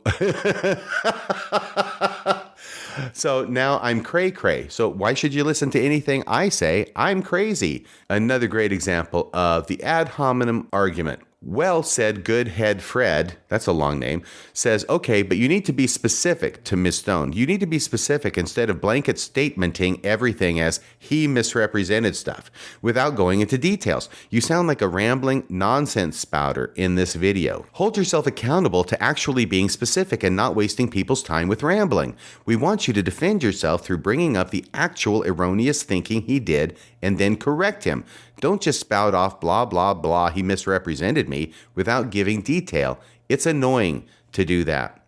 now I'm cray-cray. So why should you listen to anything I say? I'm crazy. Another great example of the ad hominem argument. Well said, good head Fred, that's a long name, says, okay, but you need to be specific to Ms. Stone. You need to be specific instead of blanket statementing everything as he misrepresented stuff without going into details. You sound like a rambling nonsense spouter in this video. Hold yourself accountable to actually being specific and not wasting people's time with rambling. We want you to defend yourself through bringing up the actual erroneous thinking he did and then correct him. Don't just spout off blah, blah, blah, he misrepresented me without giving detail. It's annoying to do that.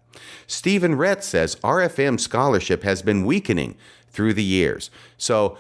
Stephen Rett says RFM scholarship has been weakening through the years. So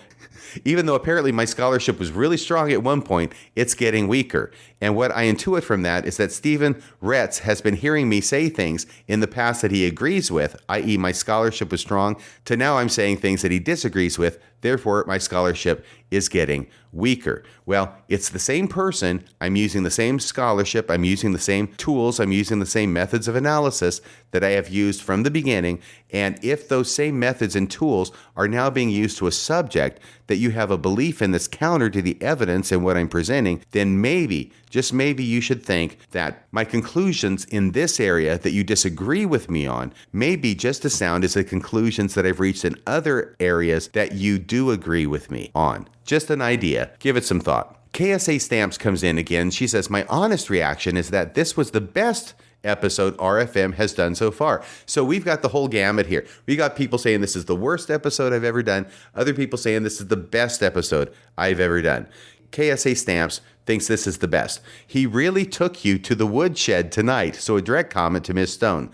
even though apparently my scholarship was really strong at one point, it's getting weaker. And what I intuit from that is that Stephen Retz has been hearing me say things in the past that he agrees with, i.e. my scholarship was strong, to now I'm saying things that he disagrees with, therefore my scholarship is getting weaker. Well, it's the same person. I'm using the same scholarship. I'm using the same tools. I'm using the same methods of analysis that I have used from the beginning. And if those same methods and tools are now being used to a subject that you have a belief in that's counter to the evidence in what I'm presenting, then maybe, just maybe you should think that my conclusions in this area that you disagree with me on may be just as sound as the conclusions that I've reached in other areas that you do agree with me on. Just an idea. Give it some thought. KSA Stamps comes in again. She says, my honest reaction is that this was the best episode RFM has done so far. So we've got the whole gamut here. We got people saying this is the worst episode I've ever done. Other people saying this is the best episode I've ever done. KSA Stamps thinks this is the best. He really took you to the woodshed tonight. So a direct comment to Ms. Stone.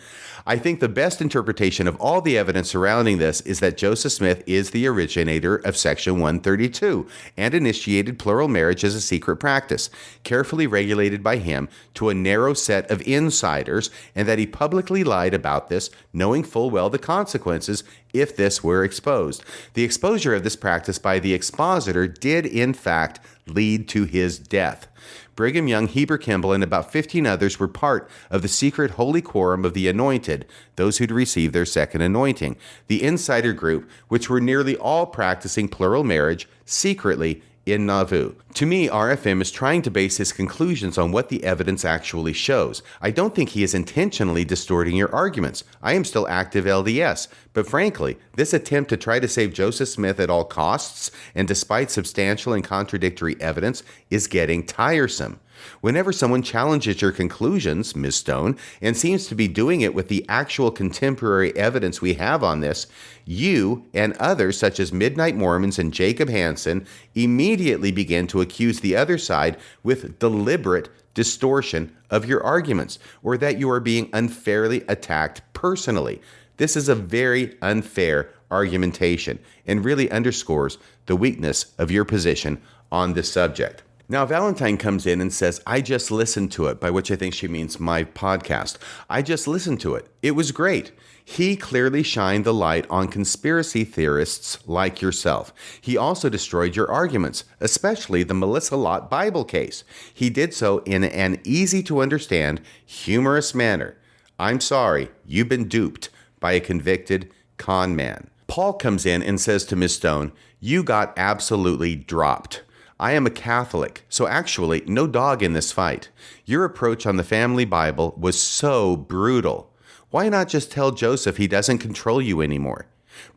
I think the best interpretation of all the evidence surrounding this is that Joseph Smith is the originator of Section 132 and initiated plural marriage as a secret practice, carefully regulated by him to a narrow set of insiders, and that he publicly lied about this, knowing full well the consequences if this were exposed. The exposure of this practice by the expositor did, in fact, lead to his death. Brigham Young, Heber Kimball, and about 15 others were part of the secret holy quorum of the anointed, those who'd received their second anointing, the insider group, which were nearly all practicing plural marriage secretly in Nauvoo. To me, RFM is trying to base his conclusions on what the evidence actually shows. I don't think he is intentionally distorting your arguments. I am still active LDS, but frankly, this attempt to try to save Joseph Smith at all costs, and despite substantial and contradictory evidence, is getting tiresome. Whenever someone challenges your conclusions, Ms. Stone, and seems to be doing it with the actual contemporary evidence we have on this, you and others such as Midnight Mormons and Jacob Hansen immediately begin to accuse the other side with deliberate distortion of your arguments, or that you are being unfairly attacked personally. This is a very unfair argumentation and really underscores the weakness of your position on this subject. Now, Valentine comes in and says, I just listened to it, by which I think she means my podcast. I just listened to it. It was great. He clearly shined the light on conspiracy theorists like yourself. He also destroyed your arguments, especially the Melissa Lott Bible case. He did so in an easy-to-understand, humorous manner. I'm sorry, you've been duped by a convicted con man. Paul comes in and says to Ms. Stone, you got absolutely dropped. I am a Catholic, so actually no dog in this fight. Your approach on the family Bible was so brutal. Why not just tell Joseph he doesn't control you anymore?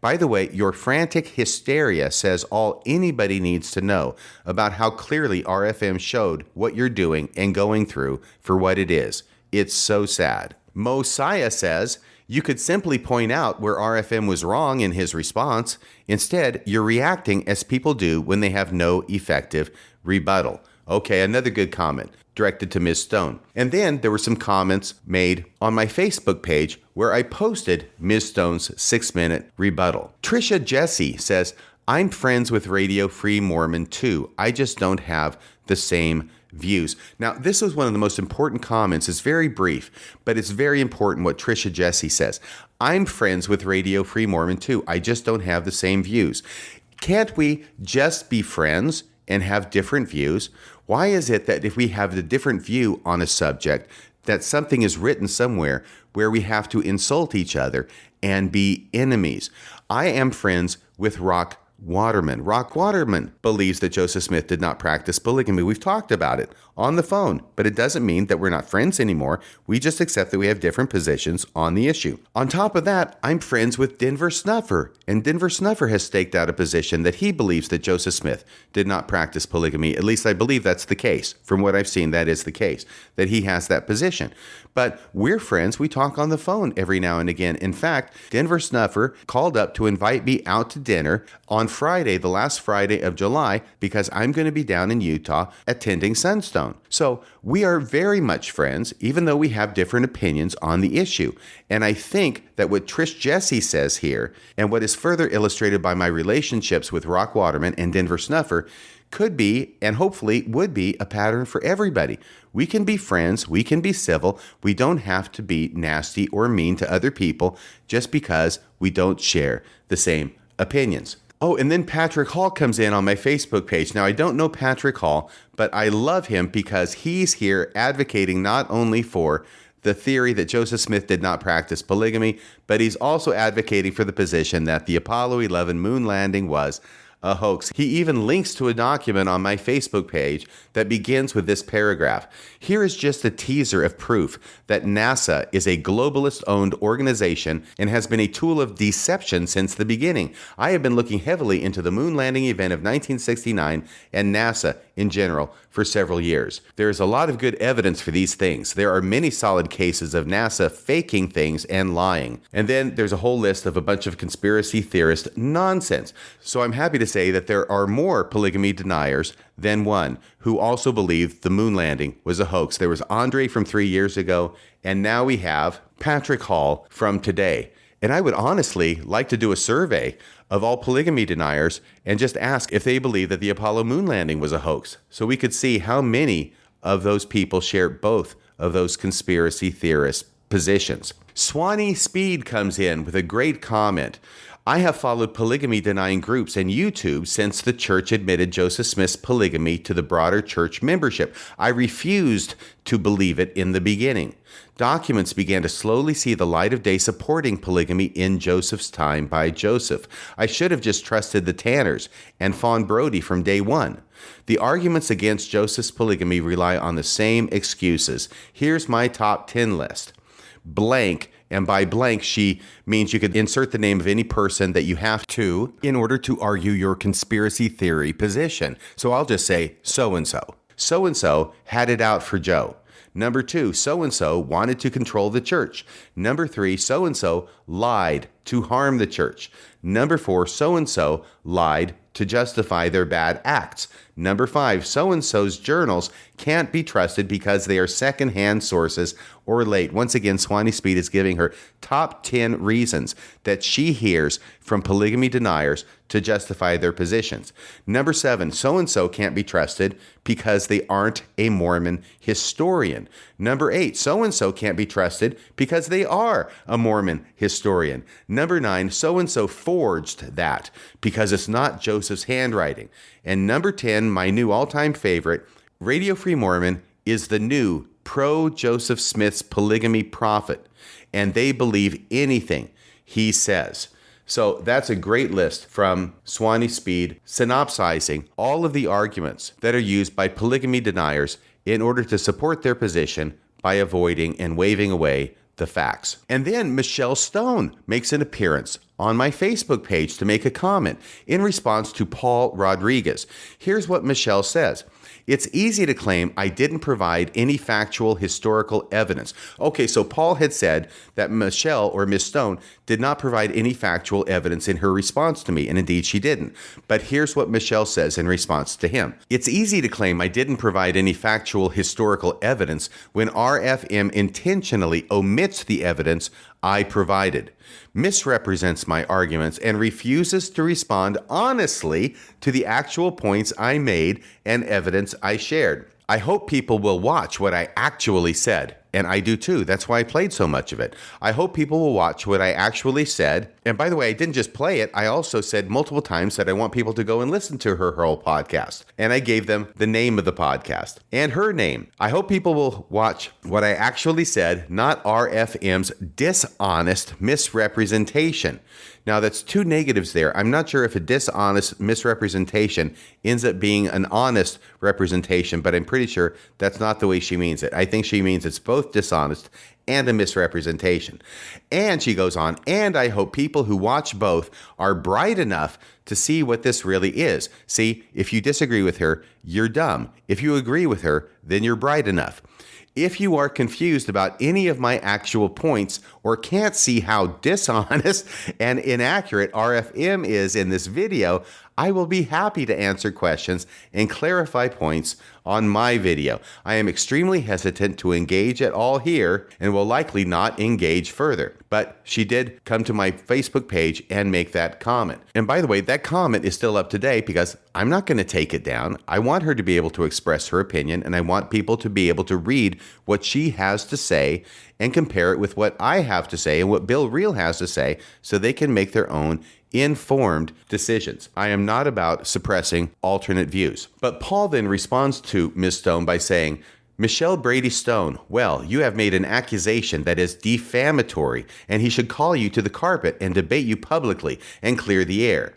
By the way, your frantic hysteria says all anybody needs to know about how clearly RFM showed what you're doing and going through for what it is. It's so sad. Mosiah says, you could simply point out where RFM was wrong in his response. Instead, you're reacting as people do when they have no effective rebuttal. Okay, another good comment directed to Ms. Stone. And then there were some comments made on my Facebook page where I posted Ms. Stone's 6-minute rebuttal. Trisha Jesse says, I'm friends with Radio Free Mormon too. I just don't have the same views. Now, this was one of the most important comments. It's very brief, but it's very important what Trisha Jesse says. I'm friends with Radio Free Mormon too. I just don't have the same views. Can't we just be friends and have different views? Why is it that if we have a different view on a subject, that something is written somewhere where we have to insult each other and be enemies? I am friends with Rock Waterman. Rock Waterman believes that Joseph Smith did not practice polygamy. We've talked about it on the phone, but it doesn't mean that we're not friends anymore. We just accept that we have different positions on the issue. On top of that, I'm friends with Denver Snuffer, and Denver Snuffer has staked out a position that he believes that Joseph Smith did not practice polygamy. At least I believe that's the case. From what I've seen, that is the case, that he has that position. But we're friends. We talk on the phone every now and again. In fact, Denver Snuffer called up to invite me out to dinner on Friday, the last Friday of July, because I'm going to be down in Utah attending Sunstone. So we are very much friends, even though we have different opinions on the issue. And I think that what Trish Jesse says here, and what is further illustrated by my relationships with Rock Waterman and Denver Snuffer, could be, and hopefully would be, a pattern for everybody. We can be friends, we can be civil, we don't have to be nasty or mean to other people just because we don't share the same opinions. Oh, and then Patrick Hall comes in on my Facebook page. Now, I don't know Patrick Hall, but I love him because he's here advocating not only for the theory that Joseph Smith did not practice polygamy, but he's also advocating for the position that the Apollo 11 moon landing was a hoax. He even links to a document on my Facebook page that begins with this paragraph. Here is just a teaser of proof that NASA is a globalist-owned organization and has been a tool of deception since the beginning. I have been looking heavily into the moon landing event of 1969 and NASA in general for several years. There is a lot of good evidence for these things. There are many solid cases of NASA faking things and lying. And then there's a whole list of a bunch of conspiracy theorist nonsense. So I'm happy to say that there are more polygamy deniers than one who also believed the moon landing was a hoax. There was Andre from 3 years ago, and now we have Patrick Hall from today. And I would honestly like to do a survey of all polygamy deniers and just ask if they believe that the Apollo moon landing was a hoax, so we could see how many of those people share both of those conspiracy theorist positions. Swanee Speed comes in with a great comment. I have followed polygamy denying groups and YouTube since the church admitted Joseph Smith's polygamy to the broader church membership. I refused to believe it in the beginning. Documents began to slowly see the light of day supporting polygamy in Joseph's time by Joseph. I should have just trusted the Tanners and Fawn Brody from day one. The arguments against Joseph's polygamy rely on the same excuses. Here's my top 10 list. Blank, and by blank, she means you could insert the name of any person that you have to in order to argue your conspiracy theory position. So I'll just say so-and-so. So-and-so had it out for Joe. Number 2, so-and-so wanted to control the church. Number 3, so-and-so lied to harm the church. Number 4, so-and-so lied to justify their bad acts. Number 5, so-and-so's journals can't be trusted because they are secondhand sources or late. Once again, Swanee Speed is giving her top 10 reasons that she hears from polygamy deniers to justify their positions. Number 7, so-and-so can't be trusted because they aren't a Mormon historian. Number 8, so-and-so can't be trusted because they are a Mormon historian. Number 9, so-and-so forged that because it's not Joseph's handwriting. And number 10, my new all-time favorite, Radio Free Mormon is the new pro-Joseph Smith's polygamy prophet, and they believe anything he says. So that's a great list from Swanee Speed, synopsizing all of the arguments that are used by polygamy deniers in order to support their position by avoiding and waving away the facts. And then Michelle Stone makes an appearance on my Facebook page to make a comment in response to Paul Rodriguez. Here's what Michelle says. It's easy to claim I didn't provide any factual historical evidence. Okay, so Paul had said that Michelle or Miss Stone did not provide any factual evidence in her response to me, and indeed she didn't. But here's what Michelle says in response to him. It's easy to claim I didn't provide any factual historical evidence when RFM intentionally omits the evidence I provided, misrepresents my arguments, and refuses to respond honestly to the actual points I made and evidence I shared. I hope people will watch what I actually said. And I do too. That's why I played so much of it. I hope people will watch what I actually said. And by the way, I didn't just play it. I also said multiple times that I want people to go and listen to her whole podcast. And I gave them the name of the podcast and her name. I hope people will watch what I actually said, not RFM's dishonest misrepresentation. Now, that's two negatives there. I'm not sure if a dishonest misrepresentation ends up being an honest representation, but I'm pretty sure that's not the way she means it. I think she means it's both dishonest and a misrepresentation. And she goes on, and I hope people who watch both are bright enough to see what this really is. See, if you disagree with her, you're dumb. If you agree with her, then you're bright enough. If you are confused about any of my actual points or can't see how dishonest and inaccurate RFM is in this video, I will be happy to answer questions and clarify points on my video. I am extremely hesitant to engage at all here and will likely not engage further. But she did come to my Facebook page and make that comment. And by the way, that comment is still up to date because I'm not going to take it down. I want her to be able to express her opinion, and I want people to be able to read what she has to say and compare it with what I have to say and what Bill Reel has to say so they can make their own informed decisions. I am not about suppressing alternate views. But Paul then responds to Ms. Stone by saying, Michelle Brady Stone, well, you have made an accusation that is defamatory, and he should call you to the carpet and debate you publicly and clear the air.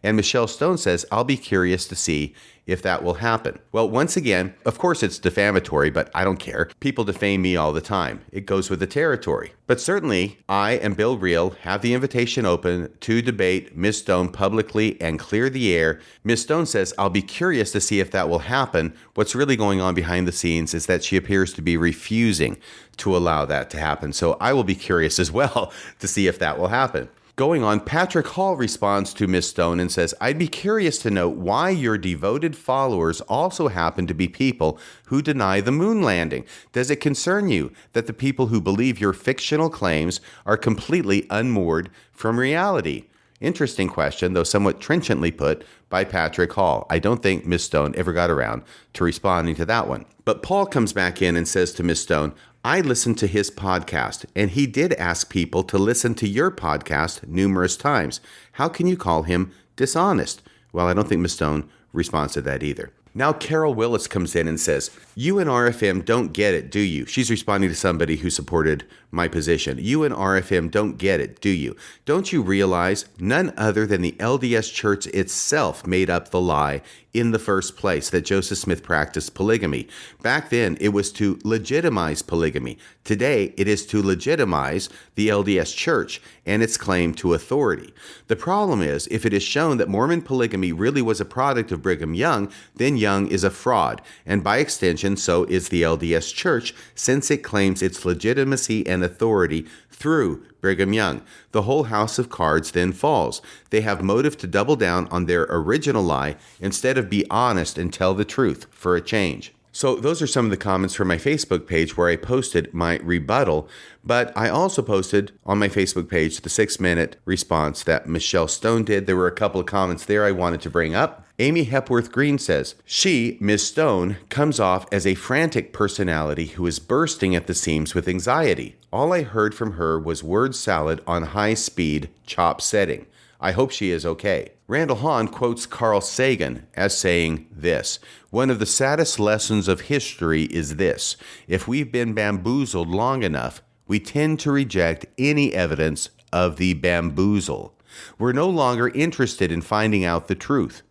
And Michelle Stone says, I'll be curious to see if that will happen. Well, once again, of course it's defamatory, but I don't care. People defame me all the time. It goes with the territory. But certainly, I and Bill Reel have the invitation open to debate Ms. Stone publicly and clear the air. Ms. Stone says, I'll be curious to see if that will happen. What's really going on behind the scenes is that she appears to be refusing to allow that to happen. So I will be curious as well to see if that will happen. Going on, Patrick Hall responds to Ms. Stone and says, I'd be curious to know why your devoted followers also happen to be people who deny the moon landing. Does it concern you that the people who believe your fictional claims are completely unmoored from reality? Interesting question, though somewhat trenchantly put by Patrick Hall. I don't think Ms. Stone ever got around to responding to that one. But Paul comes back in and says to Ms. Stone, I listened to his podcast, and he did ask people to listen to your podcast numerous times. How can you call him dishonest? Well, I don't think Ms. Stone responds to that either. Now Carol Willis comes in and says, you and RFM don't get it, do you? She's responding to somebody who supported my position. You and RFM don't get it, do you? Don't you realize none other than the LDS Church itself made up the lie in the first place that Joseph Smith practiced polygamy? Back then, it was to legitimize polygamy. Today, it is to legitimize the LDS Church and its claim to authority. The problem is, if it is shown that Mormon polygamy really was a product of Brigham Young, then Young is a fraud, and by extension, so is the LDS Church, since it claims its legitimacy and authority through Brigham Young. The whole house of cards then falls. They have motive to double down on their original lie instead of be honest and tell the truth for a change. So those are some of the comments from my Facebook page where I posted my rebuttal, but I also posted on my Facebook page the 6-minute response that Michelle Stone did. There were a couple of comments there I wanted to bring up. Amy Hepworth Green says, she, Ms. Stone, comes off as a frantic personality who is bursting at the seams with anxiety. All I heard from her was word salad on high-speed chop setting. I hope she is okay. Randall Hahn quotes Carl Sagan as saying this: one of the saddest lessons of history is this: if we've been bamboozled long enough, we tend to reject any evidence of the bamboozle. We're no longer interested in finding out the truth.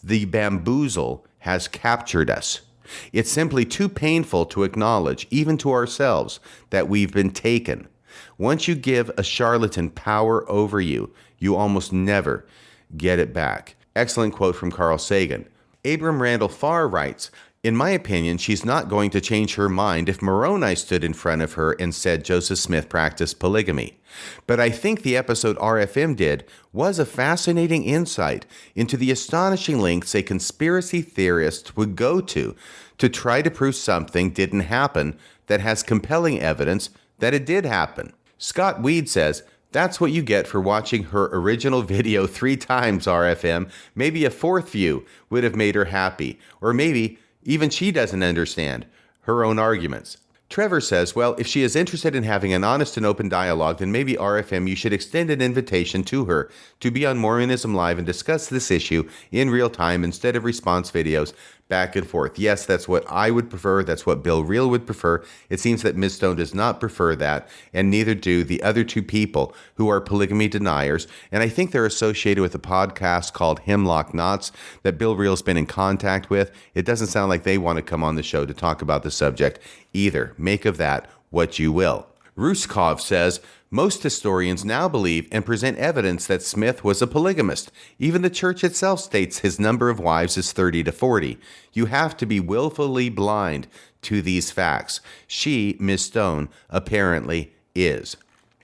The bamboozle has captured us. It's simply too painful to acknowledge, even to ourselves, that we've been taken. Once you give a charlatan power over you, you almost never get it back. Excellent quote from Carl Sagan. Abram Randall Farr writes, in my opinion, she's not going to change her mind if Moroni stood in front of her and said Joseph Smith practiced polygamy. But I think the episode RFM did was a fascinating insight into the astonishing lengths a conspiracy theorist would go to try to prove something didn't happen that has compelling evidence that it did happen. Scott Weed says, that's what you get for watching her original video 3 times, RFM. Maybe a 4th view would have made her happy. Or maybe even she doesn't understand her own arguments. Trevor says, well, if she is interested in having an honest and open dialogue, then maybe RFM, you should extend an invitation to her to be on Mormonism Live and discuss this issue in real time instead of response videos back and forth. Yes, that's what I would prefer. That's what Bill Reel would prefer. It seems that Ms. Stone does not prefer that, and neither do the other 2 people who are polygamy deniers. And I think they're associated with a podcast called Hemlock Knots that Bill Reel's been in contact with. It doesn't sound like they want to come on the show to talk about the subject either. Make of that what you will. Ruskov says, most historians now believe and present evidence that Smith was a polygamist. Even the church itself states his number of wives is 30 to 40. You have to be willfully blind to these facts. She, Ms. Stone, apparently is.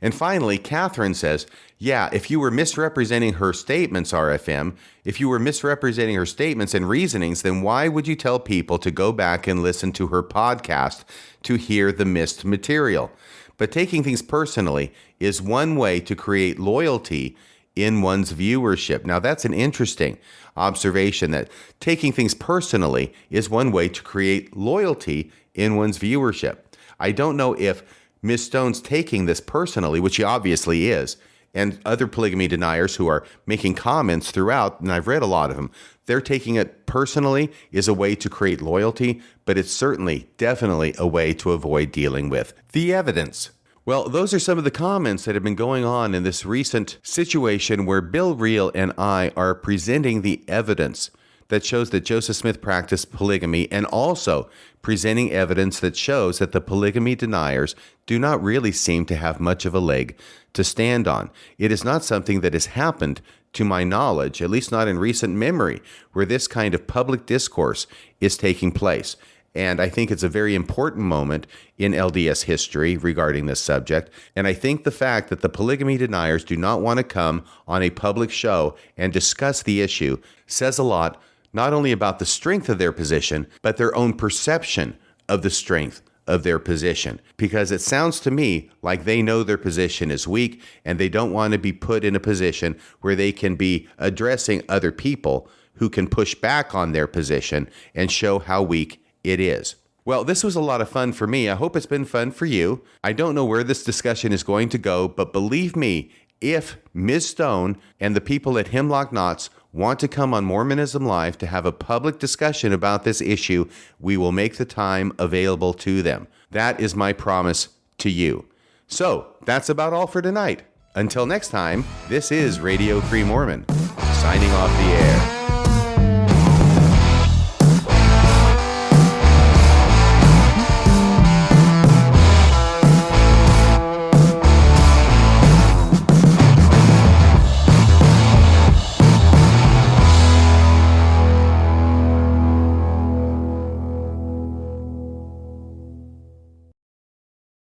And finally, Catherine says, yeah, if you were misrepresenting her statements, RFM, if you were misrepresenting her statements and reasonings, then why would you tell people to go back and listen to her podcast to hear the missed material? But taking things personally is one way to create loyalty in one's viewership. Now, that's an interesting observation, that taking things personally is one way to create loyalty in one's viewership. I don't know if Ms. Stone's taking this personally, which she obviously is, and other polygamy deniers who are making comments throughout, and I've read a lot of them, they're taking it personally is a way to create loyalty, but it's certainly, definitely a way to avoid dealing with the evidence. Well, those are some of the comments that have been going on in this recent situation where Bill Reel and I are presenting the evidence that shows that Joseph Smith practiced polygamy, and also presenting evidence that shows that the polygamy deniers do not really seem to have much of a leg to stand on. It is not something that has happened, to my knowledge, at least not in recent memory, where this kind of public discourse is taking place. And I think it's a very important moment in LDS history regarding this subject. And I think the fact that the polygamy deniers do not want to come on a public show and discuss the issue says a lot, not only about the strength of their position, but their own perception of the strength of their position. Because it sounds to me like they know their position is weak, and they don't want to be put in a position where they can be addressing other people who can push back on their position and show how weak it is. Well, this was a lot of fun for me. I hope it's been fun for you. I don't know where this discussion is going to go, but believe me, if Ms. Stone and the people at Hemlock Knots want to come on Mormonism Live to have a public discussion about this issue, we will make the time available to them. That is my promise to you. So, that's about all for tonight. Until next time, this is Radio Free Mormon, signing off the air.